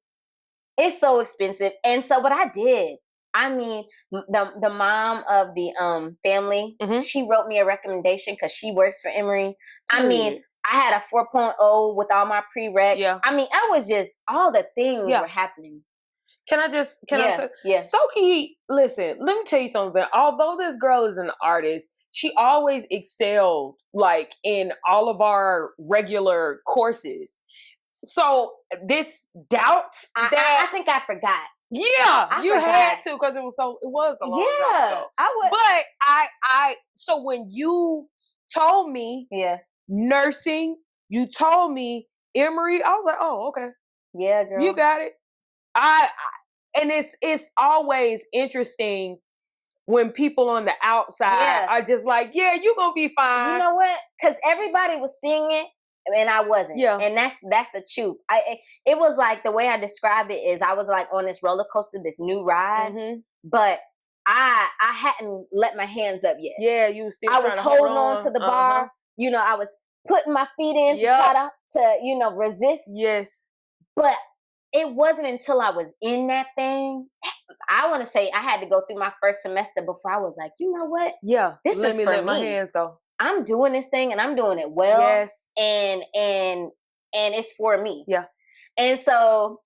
It's so expensive. And so, but I did. I mean, the mom of the family, she wrote me a recommendation because she works for Emory. I mean, I had a 4.0 with all my prereqs. Yeah. I mean, I was just, all the things were happening. Can I say? Yeah. Sokie, listen, let me tell you something. Although this girl is an artist, she always excelled like in all of our regular courses. So this doubt I think I forgot. Yeah, you had to because it was a long time ago. I would. But so when you told me nursing, you told me Emory, I was like, oh, okay. Yeah, girl. You got it. And it's always interesting when people on the outside are just like, yeah, you're gonna be fine. You know what? Because everybody was seeing it and I wasn't. Yeah. And that's the truth. It was like the way I describe it is I was like on this roller coaster, this new ride, but I hadn't let my hands up yet. Yeah, you still. I was holding on to the bar. You know, I was putting my feet in to try to resist. Yes. But it wasn't until I was in that thing. I want to say I had to go through my first semester before I was like, you know what? Yeah. This is for me. Let my hands go. I'm doing this thing and I'm doing it well. Yes. And it's for me. Yeah. And so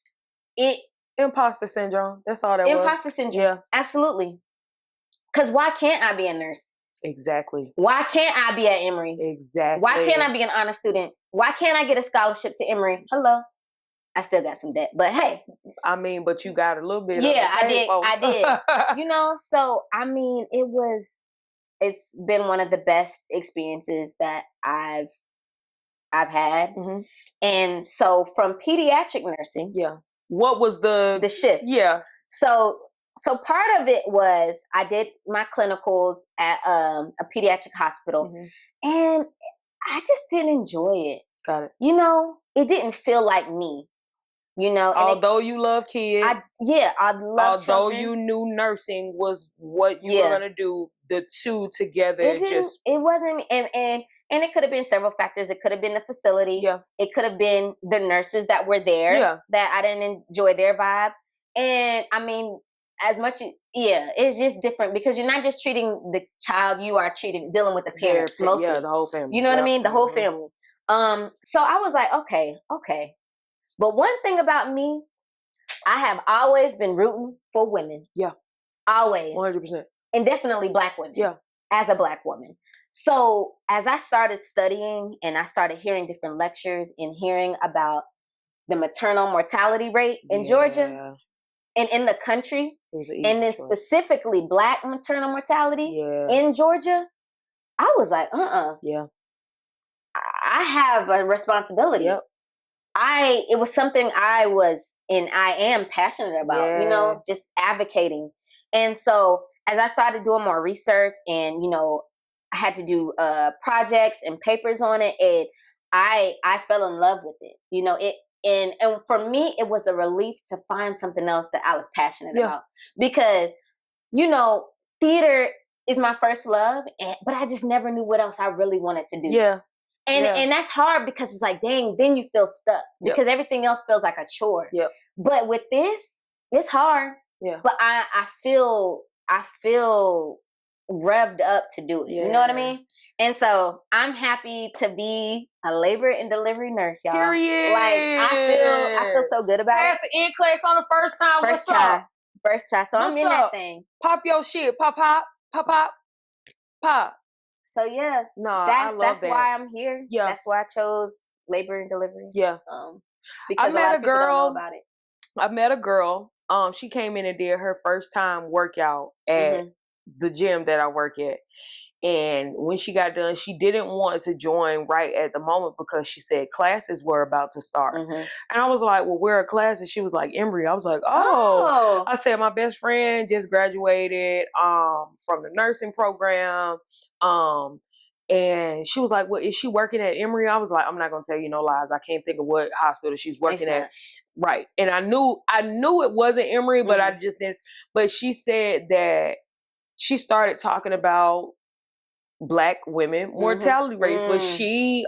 imposter syndrome. That's all that was. Imposter syndrome. Yeah. Absolutely. Because why can't I be a nurse? Exactly. Why can't I be at Emory? Exactly. Why can't I be an honor student? Why can't I get a scholarship to Emory? Hello. I still got some debt, but hey. I mean, but you got a little bit. Yeah, I did. So I mean, it's been one of the best experiences that I've had. And so from pediatric nursing. Yeah. What was the shift? Yeah. So part of it was I did my clinicals at a pediatric hospital and I just didn't enjoy it. Got it. It didn't feel like me. Although you love kids. I love children. Although you knew nursing was what you were gonna do, the two together it wasn't, and it could have been several factors. It could have been the facility. Yeah. It could have been the nurses that were there that I didn't enjoy their vibe. And I mean, as much it's just different because you're not just treating the child, you are dealing with the parents mostly. Yeah, the whole family. You know what I mean? The whole family. So I was like, okay. But one thing about me, I have always been rooting for women. Yeah. Always. 100%. And definitely Black women. Yeah. As a Black woman. So as I started studying and I started hearing different lectures and hearing about the maternal mortality rate in Georgia and in the country, and then specifically Black maternal mortality in Georgia, I was like, Yeah. I have a responsibility. Yep. It was something I am passionate about, just advocating. And so as I started doing more research and, I had to do projects and papers on it, I fell in love with it. And for me, it was a relief to find something else that I was passionate about because, theater is my first love, but I just never knew what else I really wanted to do. Yeah. And that's hard because it's like, dang, then you feel stuck because everything else feels like a chore. Yep. But with this, it's hard. Yeah. But I feel revved up to do it. You know what I mean? And so I'm happy to be a labor and delivery nurse, y'all. Period. Like I feel so good about Pass it. the NCLEX on the first time. First What's try. up? First try. So What's I'm in up? that thing. Pop your shit. Pop, pop, pop, pop, pop. So yeah, that's why I'm here. Yeah, that's why I chose labor and delivery. Yeah, because a lot of people don't know about it. I met a girl. She came in and did her first time workout at the gym that I work at. And when she got done, she didn't want to join right at the moment because she said classes were about to start. And I was like, well, where are classes? She was like, Emory. I was like, oh. I said, my best friend just graduated from the nursing program. And she was like, well, is she working at Emory? I was like, I'm not going to tell you no lies. I can't think of what hospital she's working at. Right. And I knew it wasn't Emory, but I just didn't. But she said that she started talking about Black women mortality rates, but she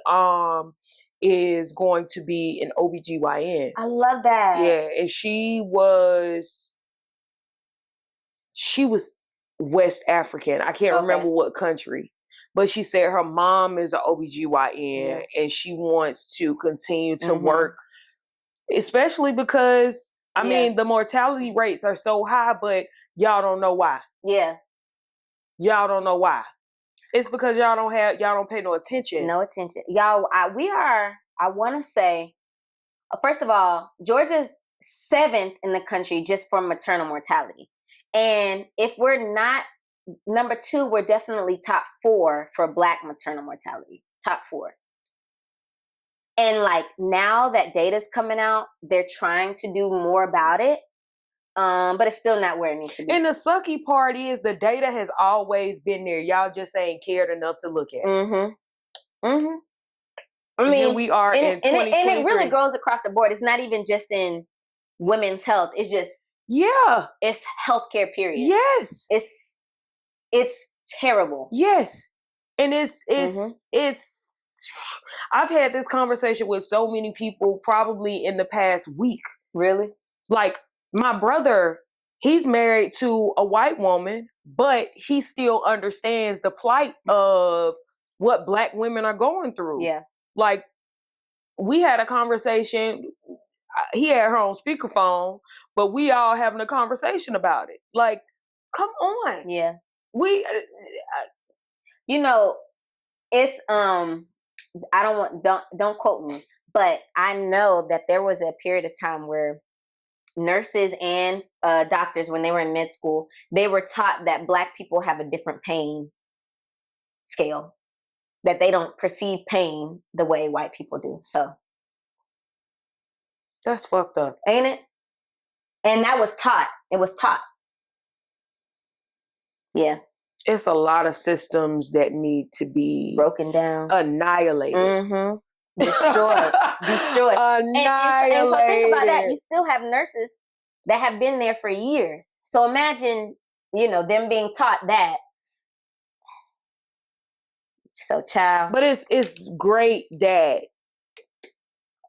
is going to be an OBGYN. I love that. Yeah. And she was West African. I can't remember what country. But she said her mom is an OBGYN and she wants to continue to work, especially because, I mean, the mortality rates are so high, but y'all don't know why. Yeah. Y'all don't know why. It's because y'all don't pay no attention. No attention. Y'all, I want to say, first of all, Georgia's 7th in the country just for maternal mortality. And if we're not number 2, we're definitely top 4 for Black maternal mortality. Top 4. And like now that data's coming out, they're trying to do more about it. But it's still not where it needs to be. And the sucky part is the data has always been there. Y'all just ain't cared enough to look at it. I mean, we are in 2023. And it really goes across the board. It's not even just in women's health. It's just it's healthcare. Period. Yes. It's terrible. Yes. And it's I've had this conversation with so many people probably in the past week. Really? Like my brother, he's married to a white woman, but he still understands the plight of what Black women are going through. Yeah. Like we had a conversation. He had her on speakerphone, but we all having a conversation about it. Like, come on. Yeah. You know, it's don't quote me, but I know that there was a period of time where nurses and doctors, when they were in med school, they were taught that Black people have a different pain scale, that they don't perceive pain the way white people do. So that's fucked up, ain't it? And that was taught. It was taught. Yeah. It's a lot of systems that need to be broken down, annihilated, destroyed. Annihilated. And so think about that. You still have nurses that have been there for years. So imagine, them being taught that. So, child. But it's great that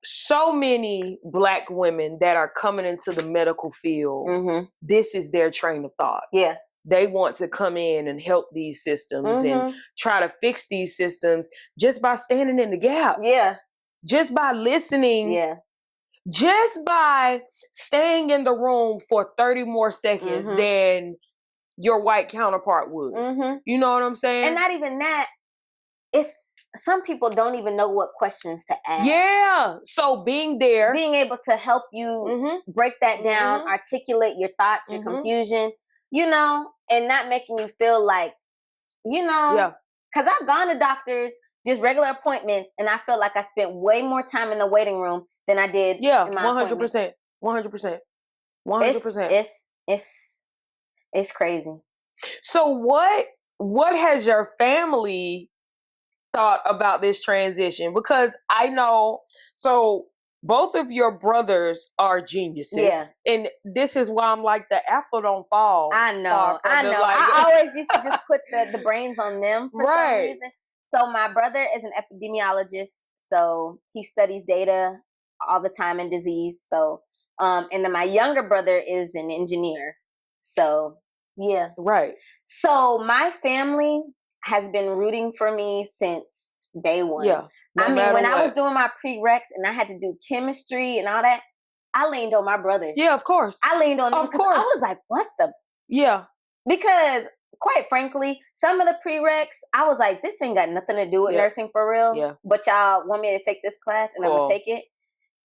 so many Black women that are coming into the medical field, this is their train of thought. Yeah. They want to come in and help these systems and try to fix these systems just by standing in the gap. Yeah. Just by listening. Yeah. Just by staying in the room for 30 more seconds than your white counterpart would. You know what I'm saying? And not even that. Some people don't even know what questions to ask. Yeah. So being there. Being able to help you break that down, articulate your thoughts, your confusion. And not making you feel like, because I've gone to doctors, just regular appointments, and I feel like I spent way more time in the waiting room than I did in my 100%. 100%. 100%. It's crazy. So what has your family thought about this transition? Because I know, so both of your brothers are geniuses. Yeah. And this is why I'm like, the apple don't fall. I know. I always used to just put the brains on them for some reason. So my brother is an epidemiologist. So he studies data all the time in disease. So, and then my younger brother is an engineer. So, yeah. Right. So my family has been rooting for me since day one. Yeah. When I was doing my prereqs and I had to do chemistry and all that, I leaned on my brothers. Yeah, of course. I leaned on them because I was like, what the? Yeah. Because quite frankly, some of the prereqs, I was like, this ain't got nothing to do with nursing for real. Yeah. But y'all want me to take this class and I'm going to take it.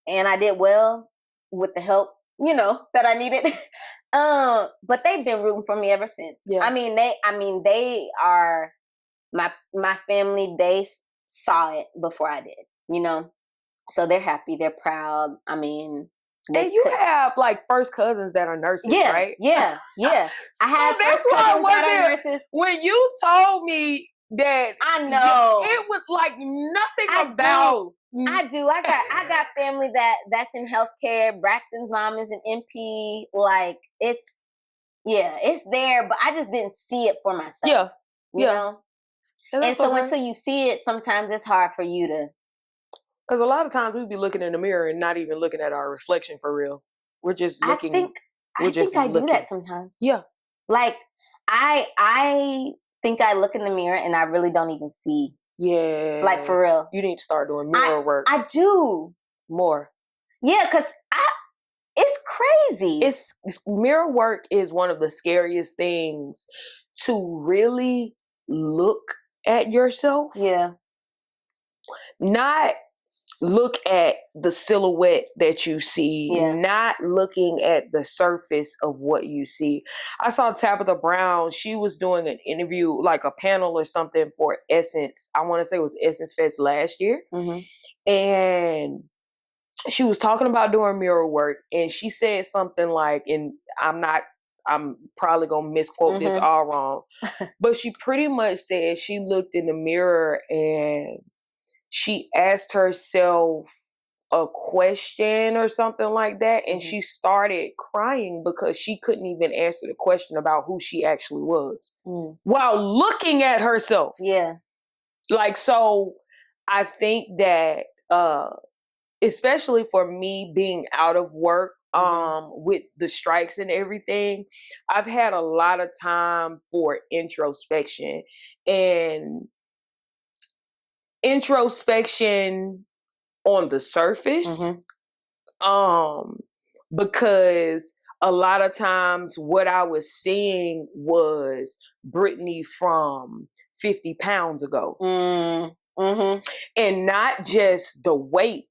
And I did well with the help, that I needed. But they've been rooting for me ever since. Yeah. They are my family. They saw it before I did, so they're happy, they're proud. And you have like first cousins that are nurses, right? Yeah. I have that's first cousins why that are nurses. When you told me that I know. it was like nothing I about. I do. I got family that's in healthcare. Braxton's mom is an MP. Like it's there, but I just didn't see it for myself. Yeah. You know? And so okay. until you see it, sometimes it's hard for you to. Because a lot of times we be looking in the mirror and not even looking at our reflection for real. We're just looking. I think I do that sometimes. Yeah. Like I think I look in the mirror and I really don't even see. Yeah. Like for real. You need to start doing mirror work. I do. More. Yeah, because it's crazy. It's mirror work is one of the scariest things to really look at yourself. Yeah. Not look at the silhouette that you see, not looking at the surface of what you see. I saw Tabitha Brown. She was doing an interview, like a panel or something for Essence. I want to say it was Essence Fest last year. Mm-hmm. And she was talking about doing mirror work. And she said something like, and I'm probably going to misquote this all wrong, but she pretty much said she looked in the mirror and she asked herself a question or something like that, and she started crying because she couldn't even answer the question about who she actually was while looking at herself. Yeah. Like, so I think that especially for me being out of work with the strikes and everything, I've had a lot of time for introspection on the surface. Because a lot of times what I was seeing was Brittany from 50 pounds ago. And not just the weight,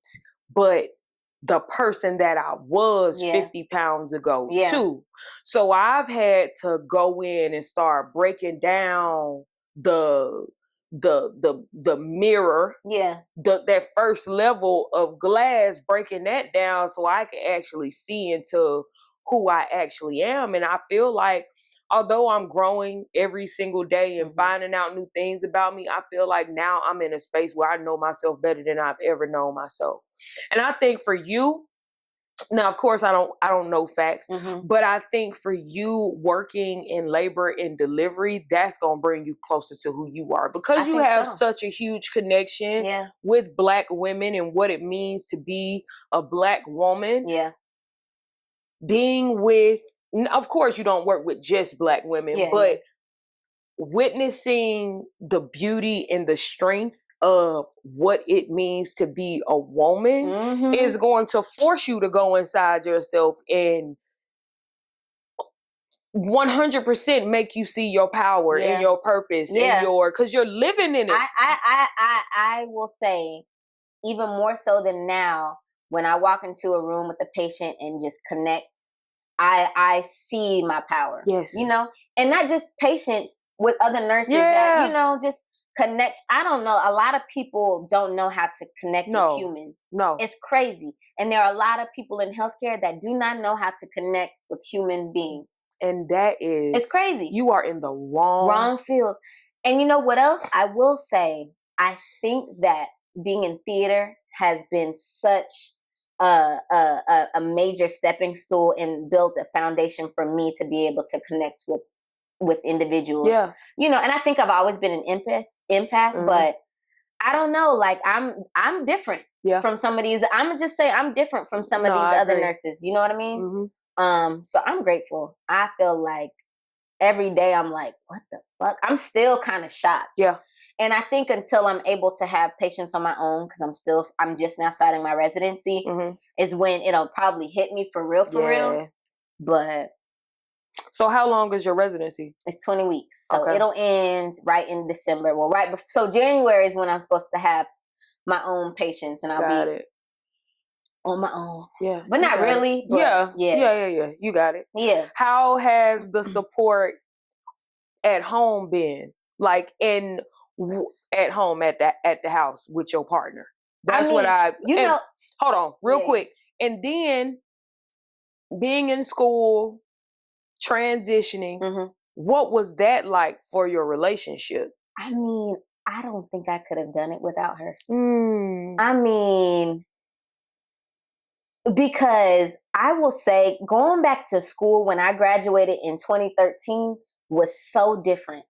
but the person that I was 50 pounds ago too. So I've had to go in and start breaking down the mirror, that first level of glass, breaking that down so I can actually see into who I actually am. And I feel like although I'm growing every single day and finding out new things about me, I feel like now I'm in a space where I know myself better than I've ever known myself. And I think for you, now, of course, I don't know facts, but I think for you working in labor and delivery, that's going to bring you closer to who you are, because you have such a huge connection with Black women and what it means to be a Black woman. Yeah. Being with, of course, you don't work with just Black women, but witnessing the beauty and the strength of what it means to be a woman is going to force you to go inside yourself and 100% make you see your power and your purpose and because you're living in it. I will say, even more so than now, when I walk into a room with a patient and just connect, I see my power. Yes. You know, and not just patients, with other nurses that, you know, just connect. I don't know. A lot of people don't know how to connect with humans. No. It's crazy. And there are a lot of people in healthcare that do not know how to connect with human beings. And that is... It's crazy. You are in the wrong field. And you know what else? I will say, I think that being in theater has been such a major stepping stool and built a foundation for me to be able to connect with individuals. Yeah. You know, and I think I've always been an empath, but I don't know, like I'm different from some of these. I'm gonna just say I'm different from some of these other nurses. You know what I mean? So I'm grateful. I feel like every day I'm like, what the fuck? I'm still kind of shocked. Yeah. And I think until I'm able to have patients on my own, because I'm just now starting my residency, is when it'll probably hit me for real. But so how long is your residency? It's 20 weeks. So it'll end right in December. Well, so January is when I'm supposed to have my own patients, and I'll be on my own. Yeah. But not really. But yeah. You got it. Yeah. How has the support at home been? Like at home at the house with your partner? That's what hold on, real quick. And then being in school, transitioning, what was that like for your relationship? I mean, I don't think I could have done it without her. Mm. I mean, because I will say going back to school when I graduated in 2013 was so different.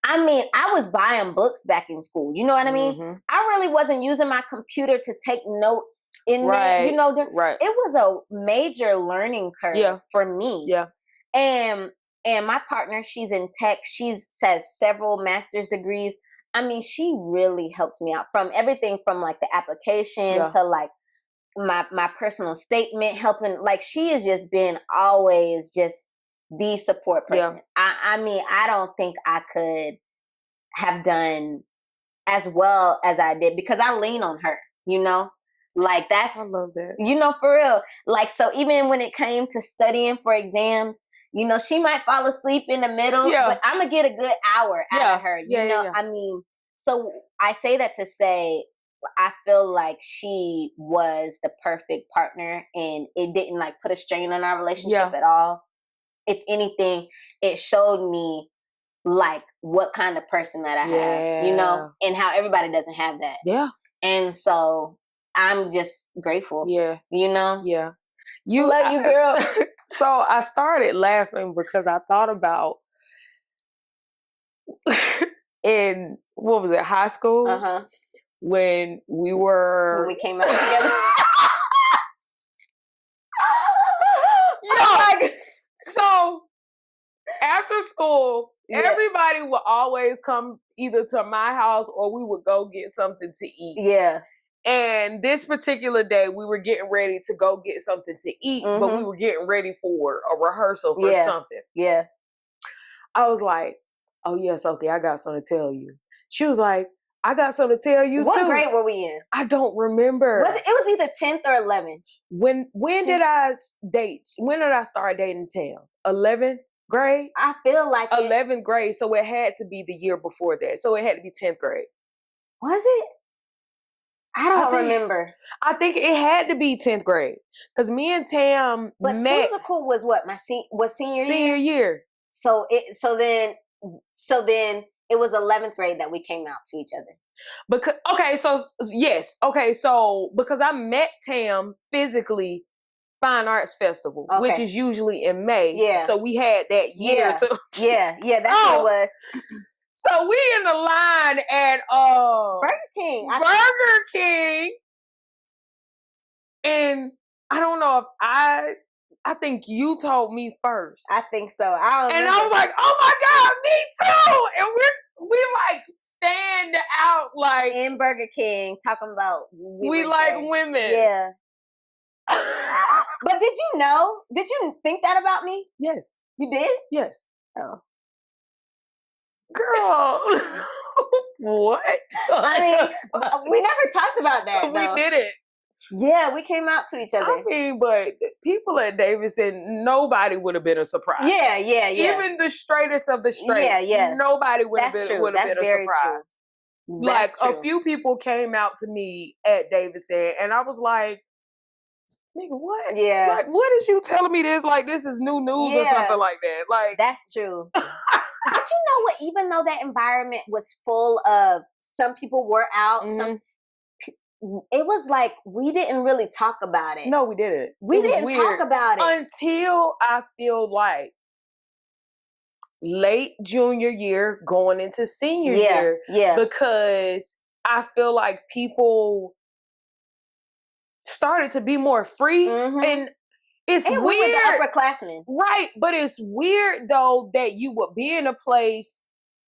I mean, I was buying books back in school. You know what I mean? Mhm. I really wasn't using my computer to take notes in there. Right. You know, Right. it was a major learning curve for me. Yeah. And my partner, she's in tech. She has several master's degrees. I mean, she really helped me out from everything from like the application to like my personal statement, helping. Like she has just been always just the support person. I mean, I don't think I could have done as well as I did because I lean on her, you know? Like that's, I love that. you know, for real. Like, so even when it came to studying for exams, you know, she might fall asleep in the middle, but I'm gonna get a good hour out of her, you know? I mean, so I say that to say, I feel like she was the perfect partner and it didn't like put a strain on our relationship at all. If anything, it showed me like what kind of person that I have, you know, and how everybody doesn't have that. Yeah. And so I'm just grateful. Yeah. You know? Yeah. Love you, girl. So I started laughing because I thought about in, what was it, high school? When we came out together. So after school, everybody would always come either to my house or we would go get something to eat. Yeah. And this particular day, we were getting ready to go get something to eat, but we were getting ready for a rehearsal for something. Yeah. I was like, oh, yes, okay, I got something to tell you. She was like, I got something to tell you, what too. What grade were we in? I don't remember. It was either 10th or 11th. When did I date? When did I start dating Tam? 11th grade? I feel like 11th grade, so it had to be the year before that. So it had to be 10th grade. Was it? I don't remember. I think it had to be 10th grade. Because me and Tam met. But Suzaku was what? Senior year? Senior year. So then it was 11th grade that we came out to each other. Because because I met Tam physically Fine Arts Festival, which is usually in May. Yeah. So we had that year to Yeah, that's what it was. So we in the line at Burger King. And I don't know if I think you told me first. I think so. I was like, oh my God, me too. And we like stand out like in Burger King talking about we like women. Yeah. But did you think that about me? Yes. You did? Yes. Oh. Girl. What? I mean, we never talked about that. We didn't. Yeah, we came out to each other. I mean, but people at Davidson, nobody would have been a surprise. Yeah. Even the straightest of the straight. Yeah. Nobody would have been a surprise. Like a few people came out to me at Davidson, and I was like, nigga, what? Yeah. Like, what is you telling me this? Like, this is new news or something like that. Like, that's true. But you know what? Even though that environment was full of some people were out, it was like we didn't really talk about it. No, we didn't. We didn't talk about it until I feel like late junior year, going into senior year. Yeah. Because I feel like people started to be more free, and it's weird. We were the upperclassmen, right? But it's weird though that you would be in a place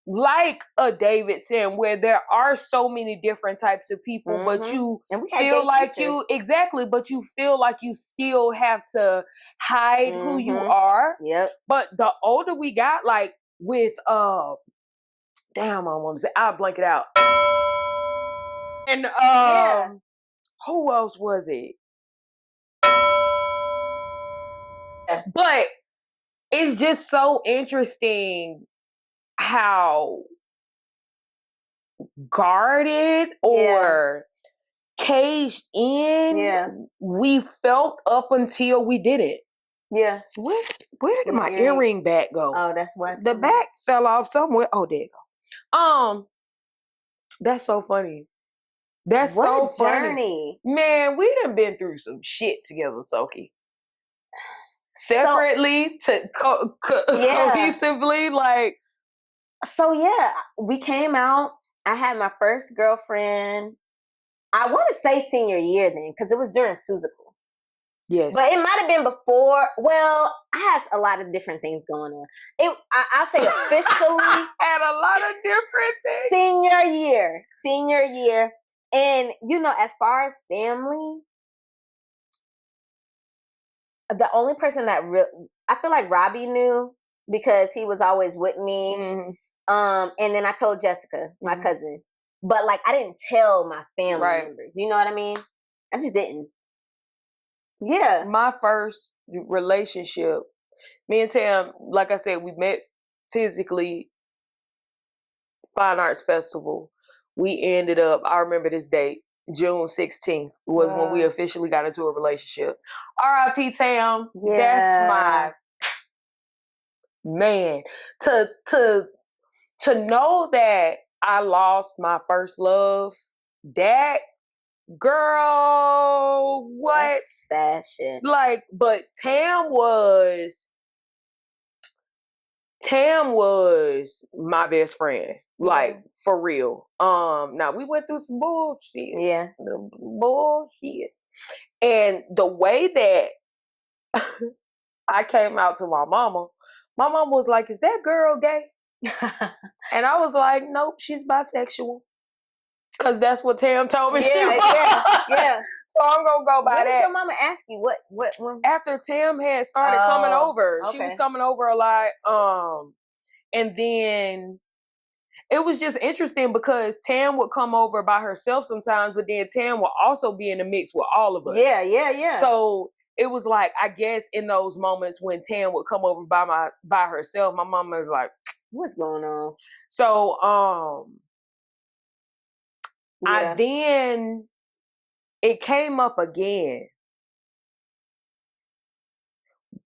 like a Davidson where there are so many different types of people, but you feel like but you feel like you still have to hide who you are. Yep. But the older we got, like with damn, I want to say, I'll blank it out. And who else was it? But it's just so interesting how guarded or caged in we felt up until we did it. Yeah. Where did my earring back go? Oh, that's why the back fell off somewhere. Oh, there you go. That's so funny. That's what so a funny. journey. Man, we done been through some shit together, Sokie. Separately, cohesively, like. So yeah, we came out. I had my first girlfriend. I want to say senior year then, because it was during Suzical. Yes. But it might have been before. Well, I had a lot of different things going on. I'll say officially had a lot of different things. Senior year. And, as far as family, the only person that I feel like Robbie knew because he was always with me. Mm-hmm. And then I told Jessica, my cousin. But, like, I didn't tell my family members. You know what I mean? I just didn't. Yeah. My first relationship, me and Tam, like I said, we met physically, Fine Arts Festival. We ended up, I remember this date, June 16th was when we officially got into a relationship. R.I.P. Tam. Yeah. That's my man. To know that I lost my first love, that girl, what? That's sad shit. Like, but Tam was my best friend. Like, for real. Now we went through some bullshit. Yeah. Bullshit. And the way that I came out to my mama was like, is that girl gay? And I was like, nope, she's bisexual. Because that's what Tam told me she was. Yeah. So I'm going to go by what that. What did your mama ask you? What? After Tam had started coming over. Okay. She was coming over a lot. And then it was just interesting because Tam would come over by herself sometimes, but then Tam would also be in the mix with all of us. Yeah. So it was like, I guess in those moments when Tam would come over by herself, my mama was like, what's going on? So then it came up again.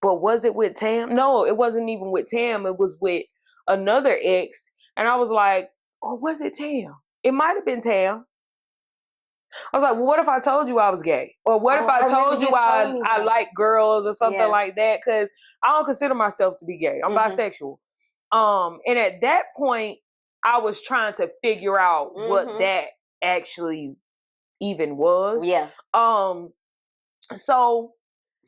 But was it with Tam? No, it wasn't even with Tam. It was with another ex. And I was like, oh, was it Tam? It might have been Tam. I was like, well, what if I told you I was gay? Or what if I told you I like girls or something like that? Because I don't consider myself to be gay. I'm bisexual. And at that point, I was trying to figure out what that actually even was. Yeah. So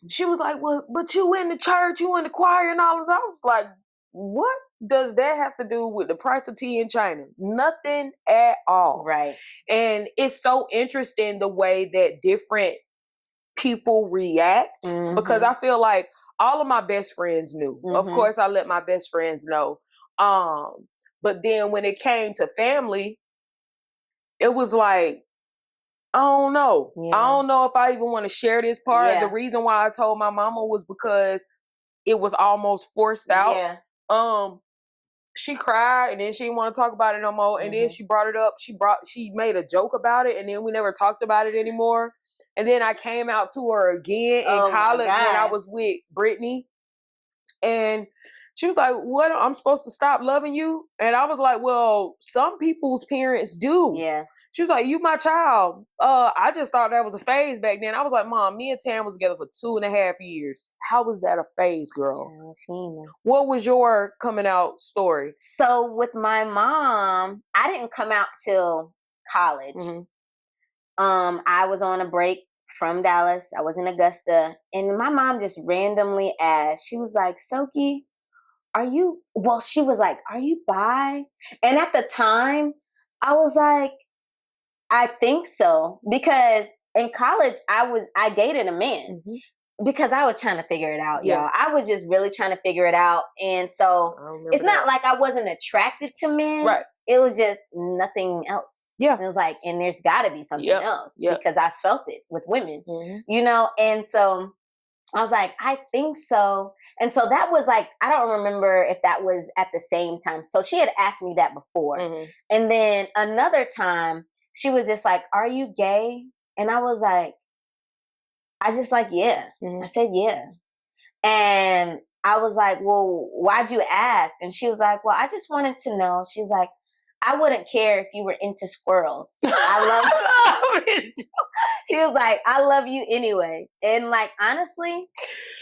she was like, well, but you in the church, you in the choir and all of that. I was like, what does that have to do with the price of tea in China? Nothing at all. Right. And it's so interesting the way that different people react because I feel like all of my best friends knew. Of course, I let my best friends know. But then when it came to family, it was like, I don't know. Yeah. I don't know if I even want to share this part. Yeah. The reason why I told my mama was because it was almost forced out. Yeah. She cried and then she didn't want to talk about it no more. And then she brought it up. She made a joke about it and then we never talked about it anymore. And then I came out to her again in college when I was with Brittany. And she was like, what? I'm supposed to stop loving you? And I was like, well, some people's parents do. Yeah. She was like, you my child. I just thought that was a phase back then. I was like, Mom, me and Tam was together for 2.5 years. How was that a phase, girl? What was your coming out story? So with my mom, I didn't come out till college. I was on a break from Dallas. I was in Augusta. And my mom just randomly asked, she was like, Sokie, she was like, are you bi? And at the time, I was like, I think so. Because in college, I dated a man because I was trying to figure it out, y'all. I was just really trying to figure it out. And so it's not like I wasn't attracted to men. Right. It was just nothing else. Yeah. It was like, and there's got to be something else because I felt it with women, And so I was like, I think so. And so that was like, I don't remember if that was at the same time. So she had asked me that before. And then another time, she was just like, are you gay? And I was like, yeah. I said, yeah. And I was like, well, why'd you ask? And she was like, well, I just wanted to know. She was like, I wouldn't care if you were into squirrels. I love She was like, I love you anyway. And like, honestly,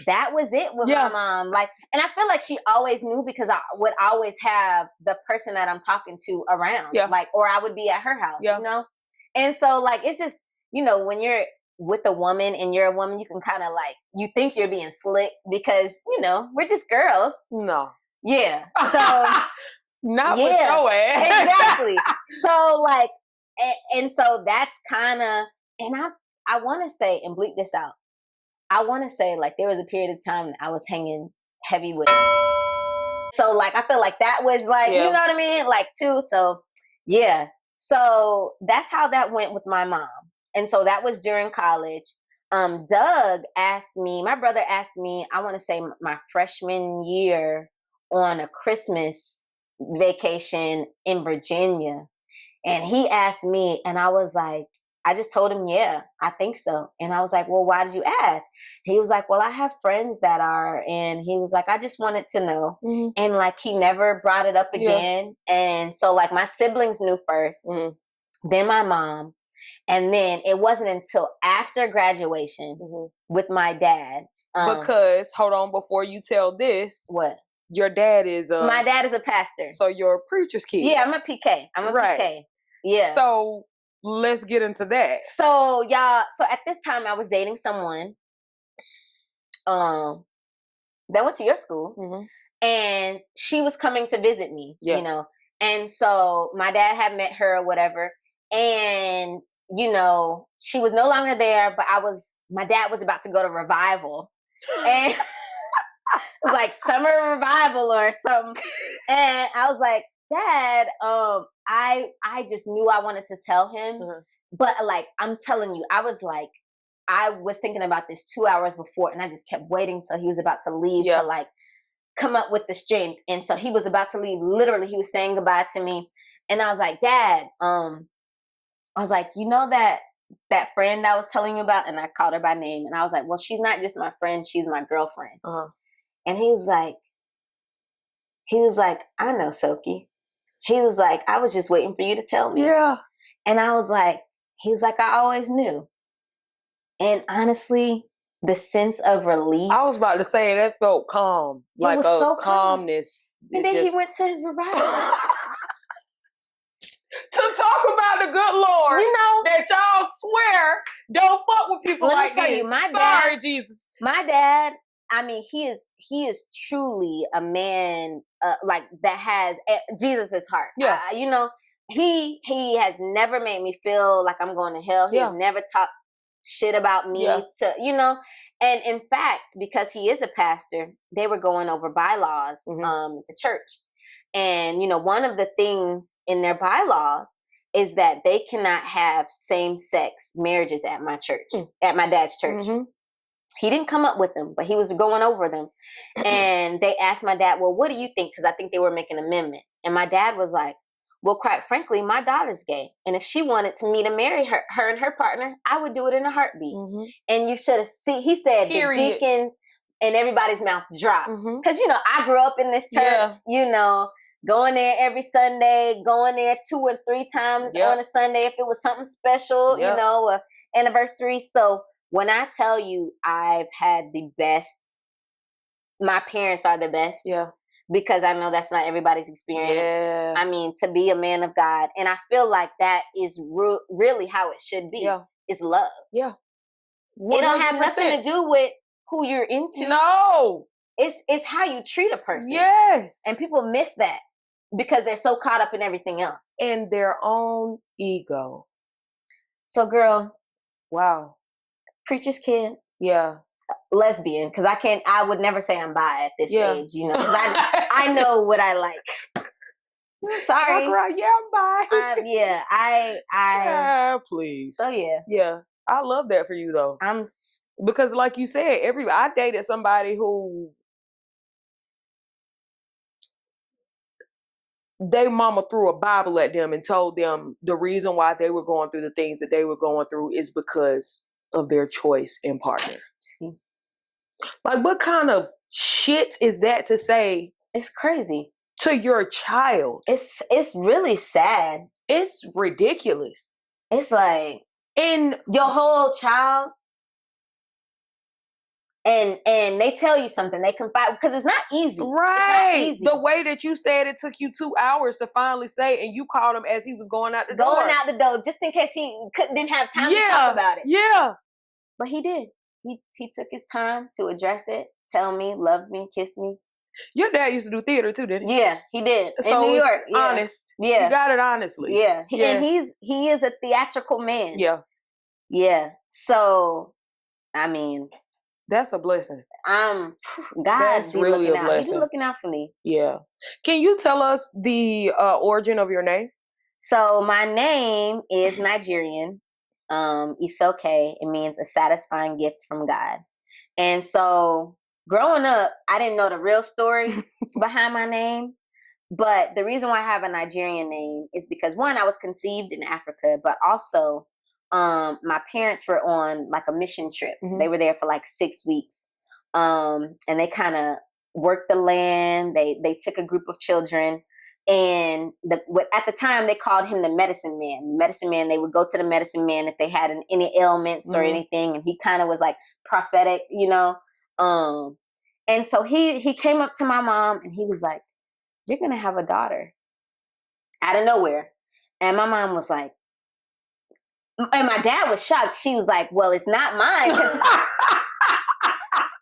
that was it with my mom. Like, and I feel like she always knew because I would always have the person that I'm talking to around. Like, or I would be at her house, you know? And so like, it's just, you know, when you're with a woman and you're a woman, you can kind of like, you think you're being slick because, you know, we're just girls. No. Yeah. So not with your ass. Exactly. So like, and so that's kind of, and I want to say, and bleep this out, I want to say like there was a period of time that I was hanging heavy with. So like, I feel like that was like, you know what I mean? Like too. So yeah. So that's how that went with my mom. And so that was during college. Doug asked me, my brother asked me, I want to say my freshman year on a Christmas vacation in Virginia. And he asked me, and I was like, I just told him, yeah, I think so. And I was like, well, why did you ask? He was like, well, I have friends that are, and he was like, I just wanted to know. Mm-hmm. And like, he never brought it up again. Yeah. And so like my siblings knew first, then my mom. And then it wasn't until after graduation with my dad. Because, hold on, before you tell this. What? Your dad is my dad is a pastor. So you're a preacher's kid. Yeah, I'm a PK. I'm a PK. Yeah. So let's get into that. So y'all, so at this time I was dating someone that went to your school, and she was coming to visit me, you know. And so my dad had met her or whatever, and you know, she was no longer there, but my dad was about to go to revival. And like summer revival or something. And I was like, Dad, I just knew I wanted to tell him. But like, I'm telling you, I was thinking about this 2 hours before, and I just kept waiting till he was about to leave to like come up with the strength. And so he was about to leave. Literally, he was saying goodbye to me. And I was like, Dad, I was like, you know that friend I was telling you about? And I called her by name. And I was like, well, she's not just my friend, she's my girlfriend. And he was like, I know, Sokie. He was like, I was just waiting for you to tell me. Yeah. And I was like, he was like, I always knew. And honestly, the sense of relief. I was about to say, that felt calm. Like a so calmness. And then he went to his revival. To talk about the good Lord, you know, that y'all swear don't fuck with people like this. You, Sorry, Jesus. My dad, I mean, he is truly a man like that has Jesus' heart. Yeah, you know, he has never made me feel like I'm going to hell. He has never talked shit about me to, you know. And in fact, because he is a pastor, they were going over bylaws at the church. And, you know, one of the things in their bylaws is that they cannot have same-sex marriages at my church, at my dad's church. He didn't come up with them, but he was going over them. And they asked my dad, well, what do you think? Because I think they were making amendments. And my dad was like, well, quite frankly, my daughter's gay. And if she wanted me to marry her and her partner, I would do it in a heartbeat. And you should have seen, he said, the deacons and everybody's mouth dropped. Because, you know, I grew up in this church, you know, going there every Sunday, going there 2 or 3 times on a Sunday if it was something special, you know, anniversary. So when I tell you I've had the best, my parents are the best. Yeah. Because I know that's not everybody's experience. Yeah. I mean, to be a man of God. And I feel like that is really how it should be. Yeah. It's love. Yeah. 100%. It don't have nothing to do with who you're into. No. It's how you treat a person. Yes. And people miss that because they're so caught up in everything else. And their own ego. So, girl. Wow. Preacher's kid. Yeah. Lesbian. Because I would never say I'm bi at this age, you know. Because I know what I like. Sorry. Right. Yeah, I'm bi. I please. So, yeah. Yeah. I love that for you, though. Because like you said, I dated somebody who their mama threw a Bible at them and told them the reason why they were going through the things that they were going through is because of their choice in partner. Like, what kind of shit is that to say? It's crazy. to your child. It's really sad. It's ridiculous. It's like, and your whole child, and they tell you something, they confide, because it's not easy. Right. It's not easy. The way that you said it took you 2 hours to finally say, and you called him as he was going out the door. Going out the door, just in case he didn't have time to talk about it. Yeah. But he did. He took his time to address it, tell me, love me, kiss me. Your dad used to do theater too, didn't he? Yeah, he did. So in New York. Yeah. Honest. Yeah. You got it honestly. Yeah. And he is a theatrical man. Yeah. Yeah. So, I mean, that's a blessing. God that's be really looking a out. blessing. He's looking out for me. Yeah. Can you tell us the origin of your name? So my name is Nigerian. Isake. It means a satisfying gift from God. And so growing up, I didn't know the real story behind my name. But the reason why I have a Nigerian name is because, one, I was conceived in Africa, but also my parents were on like a mission trip. Mm-hmm. They were there for like 6 weeks. And they kind of worked the land. They took a group of children. And at the time, they called him the medicine man. Medicine man, they would go to the medicine man if they had any ailments mm-hmm. or anything. And he kind of was like prophetic, you know. And so he came up to my mom and he was like, "You're going to have a daughter," out of nowhere. And my mom was like, and my dad was shocked. She was like, "Well, it's not mine."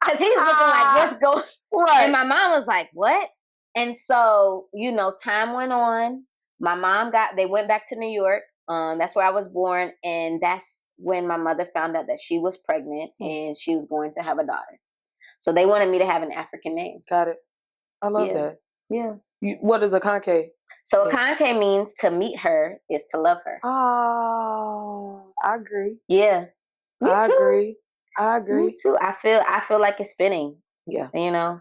Because he's looking like, what's going on? Right. And my mom was like, "What?" And so, you know, time went on. My mom they went back to New York. That's where I was born. And that's when my mother found out that she was pregnant and she was going to have a daughter. So they wanted me to have an African name. Got it. I love that. Yeah. What is a Akanke? So Akanke means to meet her is to love her. Oh, I agree. Yeah. Me too. I agree. Me too. I feel like it's fitting. Yeah. You know?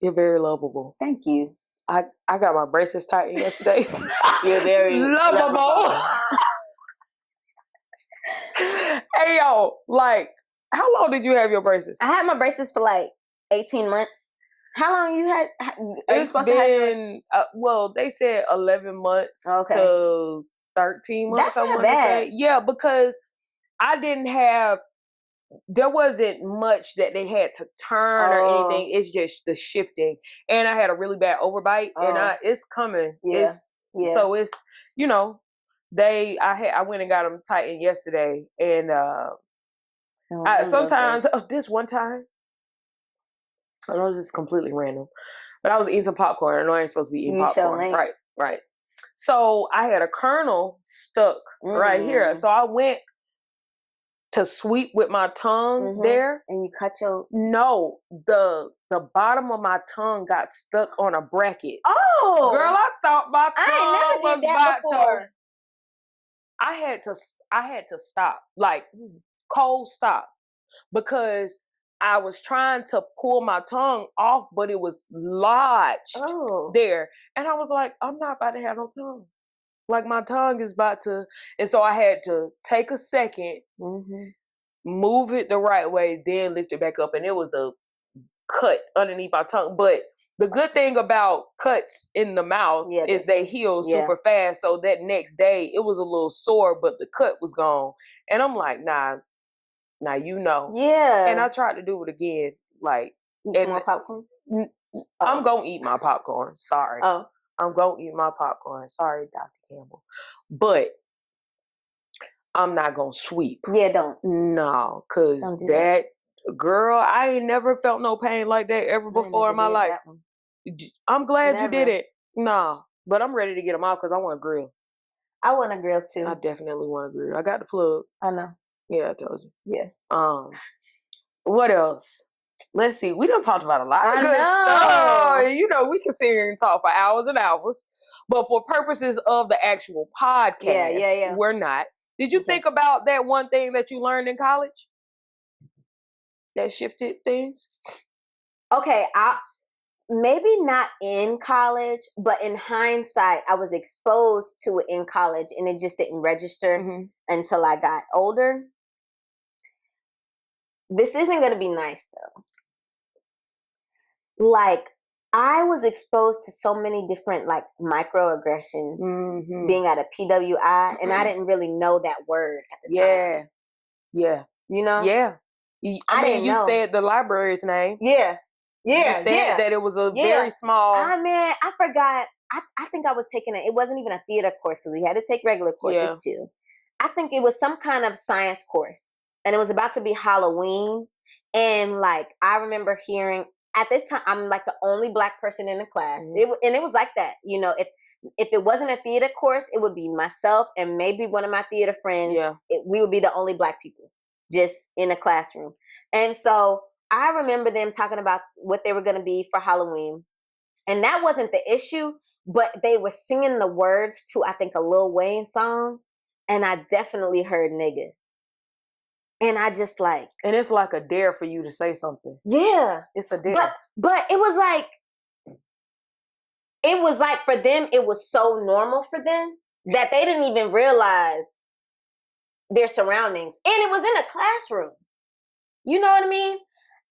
You're very lovable. Thank you. I got my braces tightened yesterday. You're very lovable. Hey, yo, like, how long did you have your braces? I had my braces for like 18 months. How long you had? It's been, well, they said 11 months to 13 months. That's not bad. Yeah, because there wasn't much that they had to turn or anything. It's just the shifting. And I had a really bad overbite and it's coming. Yeah. So it's, you know, I went and got them tightened yesterday. And this one time, I know this is completely random, but I was eating some popcorn. I know I ain't supposed to be eating popcorn. Right. So I had a kernel stuck right here. So I went to sweep with my tongue there. And you cut your... No, the bottom of my tongue got stuck on a bracket. Oh! Girl, I thought my tongue was about to... I had to stop, like cold stop, because I was trying to pull my tongue off, but it was lodged there. And I was like, I'm not about to have no tongue. Like my tongue is about to, and so I had to take a second, move it the right way, then lift it back up. And it was a cut underneath my tongue. But the good thing about cuts in the mouth is they heal super fast. So that next day it was a little sore, but the cut was gone. And I'm like, nah, you know. Yeah. And I tried to do it again. Like, eat some more popcorn? I'm going to eat my popcorn. Sorry. Oh. I'm going to eat my popcorn. Sorry, Dr. Campbell. But I'm not going to sweep. Yeah, don't. No, because that, girl, I ain't never felt no pain like that ever before in my life. I'm glad you did it. No, but I'm ready to get them out because I want to grill. I want to grill too. I definitely want to grill. I got the plug. I know. Yeah, I told you. Yeah. What else? Let's see. We done talked about a lot of good stuff. You know, we can sit here and talk for hours and hours. But for purposes of the actual podcast, we're not. Did you think about that one thing that you learned in college that shifted things? Okay, maybe not in college, but in hindsight, I was exposed to it in college and it just didn't register until I got older. This isn't going to be nice though. Like, I was exposed to so many different like microaggressions being at a PWI, and I didn't really know that word at the time. Yeah. You know? Yeah. I mean, didn't you know. said the library's name. Yeah. You said that it was a very small. I forgot. I think I was taking it wasn't even a theater course because we had to take regular courses too. I think it was some kind of science course, and it was about to be Halloween. And like, I remember hearing at this time, I'm like the only Black person in the class. It was like that. You know, if it wasn't a theater course, it would be myself and maybe one of my theater friends. Yeah. We would be the only Black people just in a classroom. And so I remember them talking about what they were going to be for Halloween. And that wasn't the issue, but they were singing the words to, I think, a Lil Wayne song. And I definitely heard nigga. And I just like. And it's like a dare for you to say something. Yeah. It's a dare. But it was like for them, it was so normal for them that they didn't even realize their surroundings. And it was in a classroom. You know what I mean?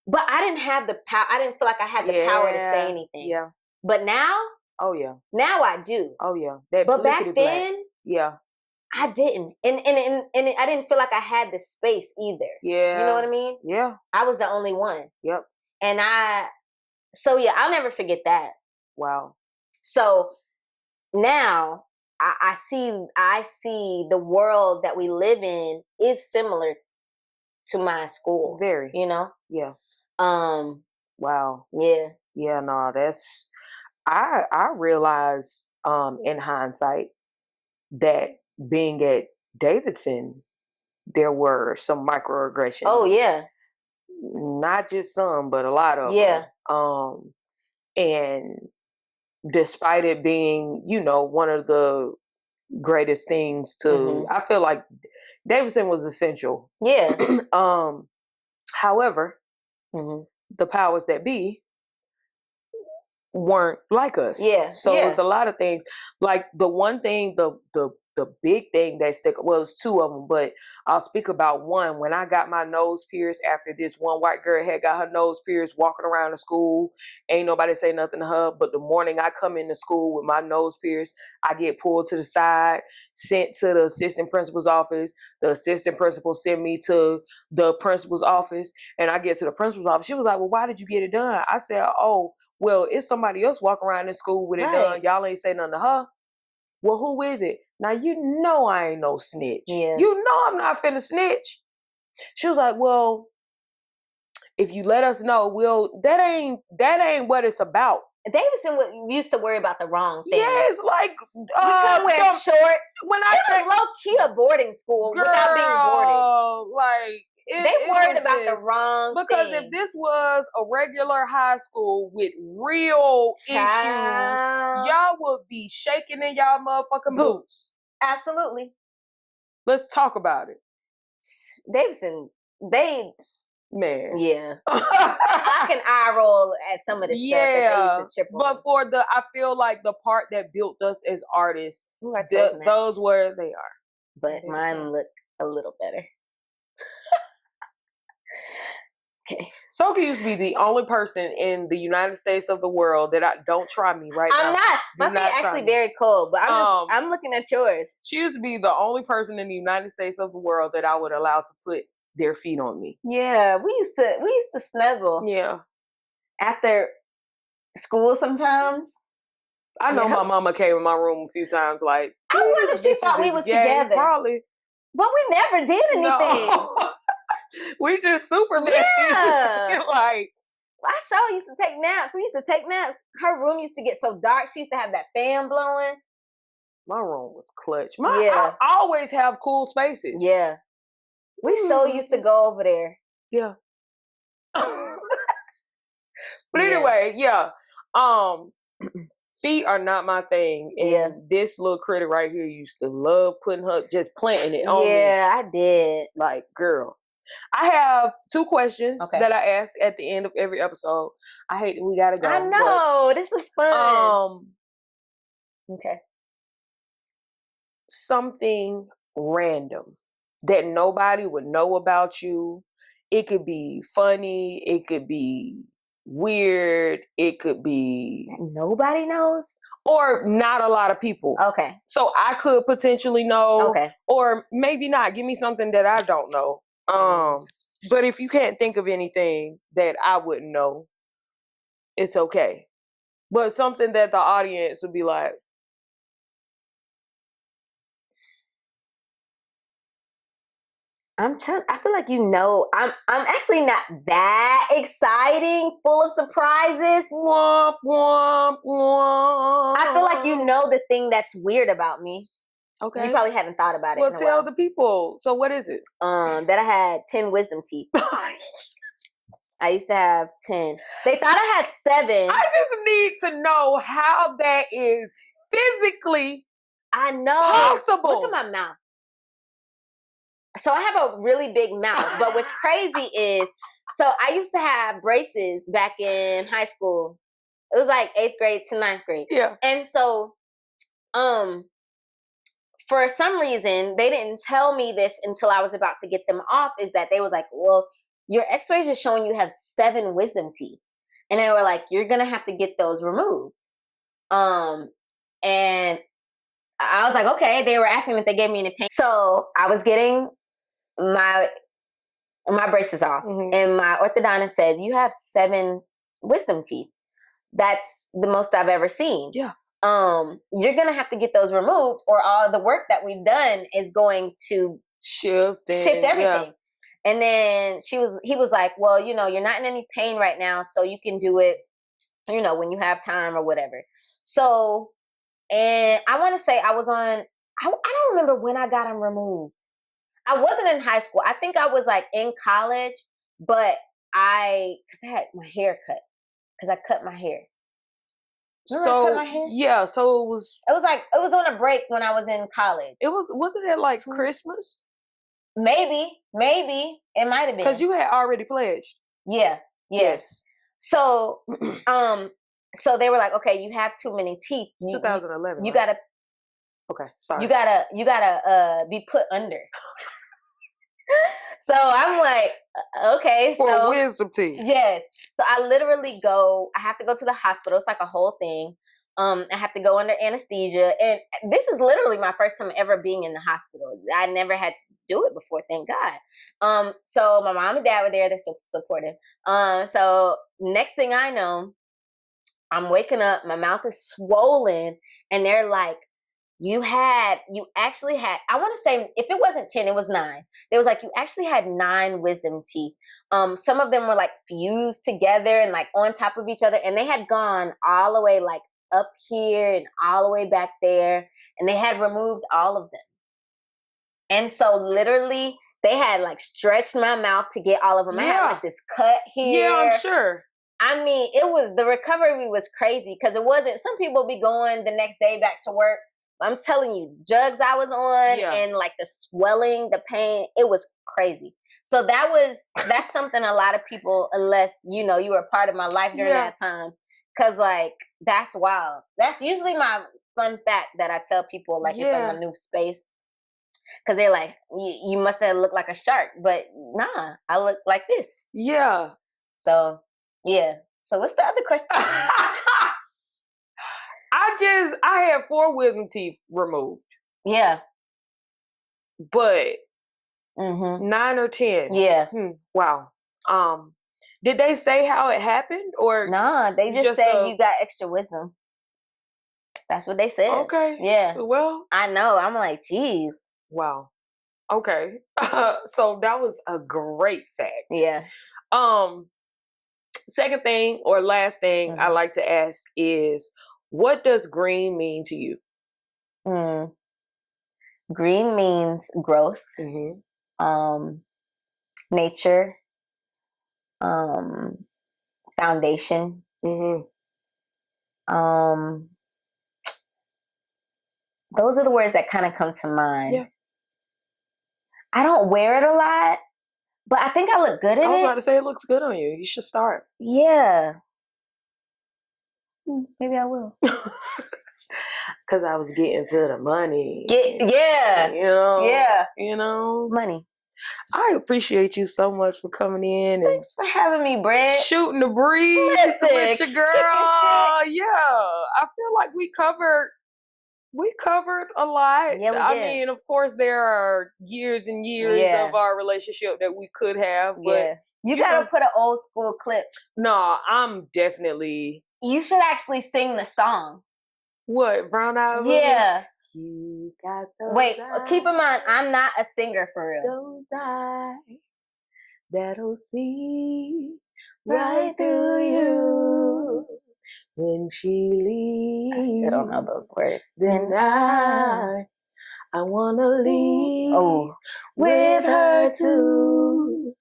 But I didn't have the power. I didn't feel like I had the power to say anything. Yeah. But now, now I do. Oh yeah. But back then, yeah, I didn't, and I didn't feel like I had the space either. Yeah. You know what I mean? Yeah. I was the only one. Yep. And I'll never forget that. Wow. So now I see the world that we live in is similar to my school. Very. You know? Yeah. Wow. Yeah. Yeah, no, that's I realized in hindsight that being at Davidson, there were some microaggressions. Oh yeah. Not just some, but a lot of them. And despite it being, one of the greatest things to I feel like Davidson was essential. Yeah. However, the powers that be weren't like us. Yeah. So it was a lot of things. Like the one thing, the big thing that it was two of them, but I'll speak about one. When I got my nose pierced after this one white girl had got her nose pierced walking around the school, ain't nobody say nothing to her. But the morning I come into school with my nose pierced, I get pulled to the side, sent to the assistant principal's office. The assistant principal sent me to the principal's office, and I get to the principal's office. She was like, well, why did you get it done? I said, oh, well, it's somebody else walking around in school with it done. Y'all ain't say nothing to her. Well, who is it? Now, you know I ain't no snitch. Yeah. You know I'm not finna snitch. She was like, well, if you let us know, that ain't what it's about. Davidson used to worry about the wrong thing. Yes, like we couldn't wear shorts. When it was low key a boarding school without being boarding. Like they worried about the wrong because thing. If this was a regular high school with real issues, y'all would be shaking in y'all motherfucking boots. Absolutely. Let's talk about it. Davidson, man. Yeah. I can eye roll at some of the stuff that they used to trip on. But I feel like the part that built us as artists, those were they are. But mine look a little better. Okay. Sokie used to be the only person in the United States of the world that don't try me right now. I'm not. My feet actually very cold, but I'm looking at yours. She used to be the only person in the United States of the world that I would allow to put their feet on me. Yeah, we used to snuggle. Yeah. After school sometimes. I know my mama came in my room a few times like, I wonder if she thought we was together. Probably. But we never did anything. No. We just super besties. Yeah. Like, I sure used to take naps. We used to take naps. Her room used to get so dark. She used to have that fan blowing. My room was clutch. I always have cool spaces. Yeah. We sure used to go over there. Yeah. But anyway, yeah. Feet are not my thing. And this little critter right here used to love just planting it on me. Yeah, I did. Like, girl. I have 2 questions that I ask at the end of every episode. I hate that we gotta go. I know. This was fun. Okay. Something random that nobody would know about you. It could be funny. It could be weird. It could be nobody knows, or not a lot of people. Okay. So I could potentially know, Okay. or maybe not. Give me something that I don't know. But if you can't think of anything that I wouldn't know, it's okay. But something that the audience would be like, I feel like I'm actually not that exciting, full of surprises. womp, womp, womp. I feel like the thing that's weird about me. Okay. You probably haven't thought about it. Well, in a tell while. the people. So what is it? That I had 10 wisdom teeth. I used to have 10. They thought I had 7. I just need to know how that is physically possible. Look at my mouth. So I have a really big mouth, but what's crazy is, so I used to have braces back in high school. It was like 8th grade to 9th grade. Yeah. And so, for some reason, they didn't tell me this until I was about to get them off, is that they was like, well, your x-rays are showing you have 7 wisdom teeth. And they were like, you're going to have to get those removed. And I was like, okay. They were asking if they gave me any pain. So I was getting my braces off, and my orthodontist said, you have 7 wisdom teeth. That's the most I've ever seen. Yeah. You're gonna have to get those removed, or all the work that we've done is going to shift everything. Yeah. And then he was like, well, you're not in any pain right now, so you can do it, when you have time or whatever. So, and I want to say I don't remember when I got them removed. I wasn't in high school. I think I was like in college, but because I had my hair cut, because I cut my hair. Remember I cut my hair? Yeah, so it was on a break when I was in college. Wasn't it like Christmas? Maybe it might have been, because you had already pledged. Yeah. Yes. So, so they were like, okay, you have too many teeth. 2011. You right? gotta. Okay, sorry. You gotta be put under. So I'm like, okay. For wisdom teeth. Yes. So I have to go to the hospital. It's like a whole thing. I have to go under anesthesia. And this is literally my first time ever being in the hospital. I never had to do it before, thank God. So my mom and dad were there. They're so supportive. So next thing I know, I'm waking up, my mouth is swollen, and they're like, you actually had, I want to say, if it wasn't 10, it was 9. They was like, you actually had 9 wisdom teeth. Some of them were like fused together and like on top of each other. And they had gone all the way like up here and all the way back there. And they had removed all of them. And so literally they had like stretched my mouth to get all of them. Yeah. I had like this cut here. Yeah, I'm sure. I mean, the recovery was crazy, because it wasn't, some people be going the next day back to work. I'm telling you, drugs I was on, and like the swelling, the pain, it was crazy. So that's something a lot of people, unless, you were a part of my life during that time. Cause like, that's wild. That's usually my fun fact that I tell people, like if I'm in a new space. Cause they're like, you must have looked like a shark, but nah, I look like this. Yeah. So, yeah. So what's the other question? I had 4 wisdom teeth removed. Yeah. But 9 or 10. Yeah. Wow. Did they say how it happened, or? Nah, they just said you got extra wisdom. That's what they said. Okay. Yeah. Well, I know. I'm like, geez. Wow. Okay. So that was a great fact. Yeah. Second thing, or last thing, I like to ask is, what does green mean to you? Green means growth, nature, foundation. Those are the words that kind of come to mind. Yeah. I don't wear it a lot, but I think I look good in it. I was about to say, it looks good on you. You should start. Yeah. Maybe I will. Because I was getting to the money. Yeah. Yeah. Money. I appreciate you so much for coming in and Thanks for having me, Brett. shooting the breeze Listen. with your girl. Yeah, I feel like we covered a lot. Yeah, we I did. mean, of course, there are years and years Yeah. of our relationship that we could have, but Yeah. You gotta put an old school clip. no, I'm definitely. You should actually sing the song. What, Brown Eyed? Yeah. You got those Wait, eyes, keep in mind, I'm not a singer for real. those eyes that'll see right through you when she leaves. I still don't know those words. Then I wanna leave with her too.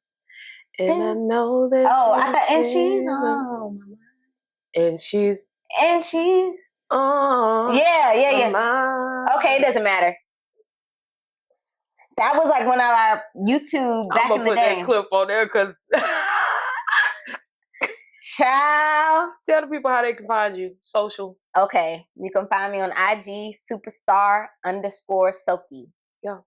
And I know that. Oh, I thought, and she's on. And she's on. Yeah. Okay, it doesn't matter. That was like one of our YouTube back in the day. I'm gonna put that clip on there because. Child. Tell the people how they can find you. Social. Okay. You can find me on IG, superstar_Sokie. Yeah.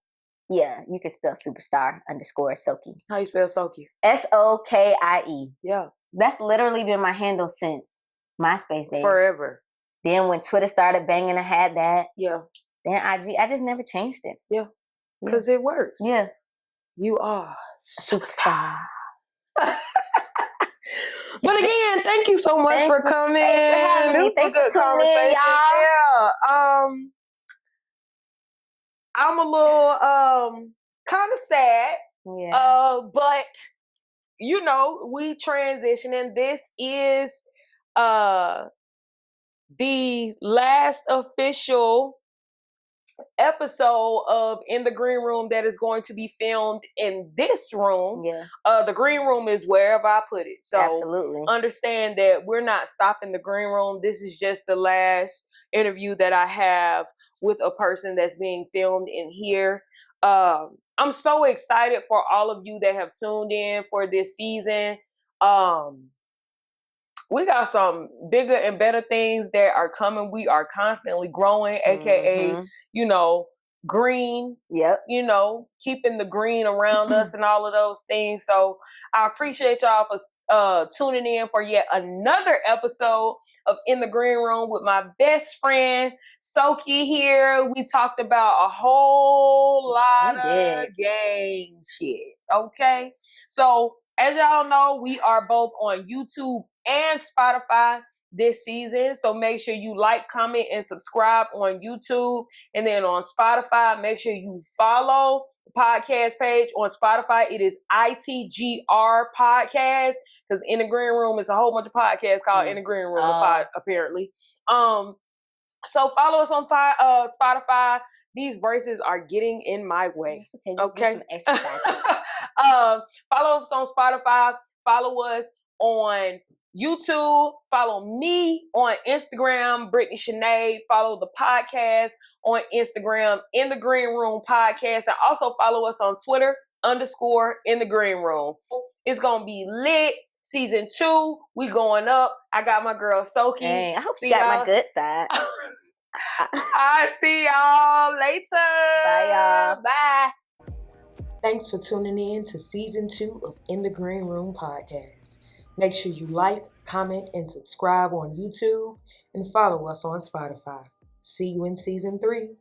Yeah, you can spell superstar_Sokie. How you spell Sokie? SOKIE. Yeah. That's literally been my handle since MySpace days. Forever. Then when Twitter started banging, I had that. Yeah. Then IG, I just never changed it. Yeah. Because it works. Yeah. You are superstar. But again, thank you so much for coming. Thanks for having me. Thanks for tuning in, y'all. Yeah. I'm a little kind of sad. Yeah. But you know, we transitioning. This is the last official episode of In the Green Room that is going to be filmed in this room. Yeah. The green room is wherever I put it. So absolutely understand that we're not stopping the green room. This is just the last interview that I have with a person that's being filmed in here. I'm so excited for all of you that have tuned in for this season. We got some bigger and better things that are coming. We are constantly growing, aka, you know, green. Yep. You know, keeping the green around us and all of those things. So I appreciate y'all for tuning in for yet another episode of In the Green Room with my best friend Sokie here. We talked about a whole lot of gang shit. Okay, so as y'all know, we are both on YouTube and Spotify this season. So make sure you like, comment, and subscribe on YouTube. And then on Spotify, make sure you follow the podcast page on Spotify. It is ITGR Podcast, because In the Green Room is a whole bunch of podcasts called In the Green Room, apparently. So follow us on Spotify. These braces are getting in my way. Okay. Follow us on Spotify. Follow us on YouTube. Follow me on Instagram, Brittany Sinead. Follow the podcast on Instagram, In the Green Room Podcast. And also follow us on Twitter, _In the Green Room. It's going to be lit. Season 2, we going up. I got my girl Sokie. Hey, I hope you got my good side. I'll see y'all later. Bye, y'all. Bye. Thanks for tuning in to Season 2 of In the Green Room Podcast. Make sure you like, comment, and subscribe on YouTube and follow us on Spotify. See you in Season 3.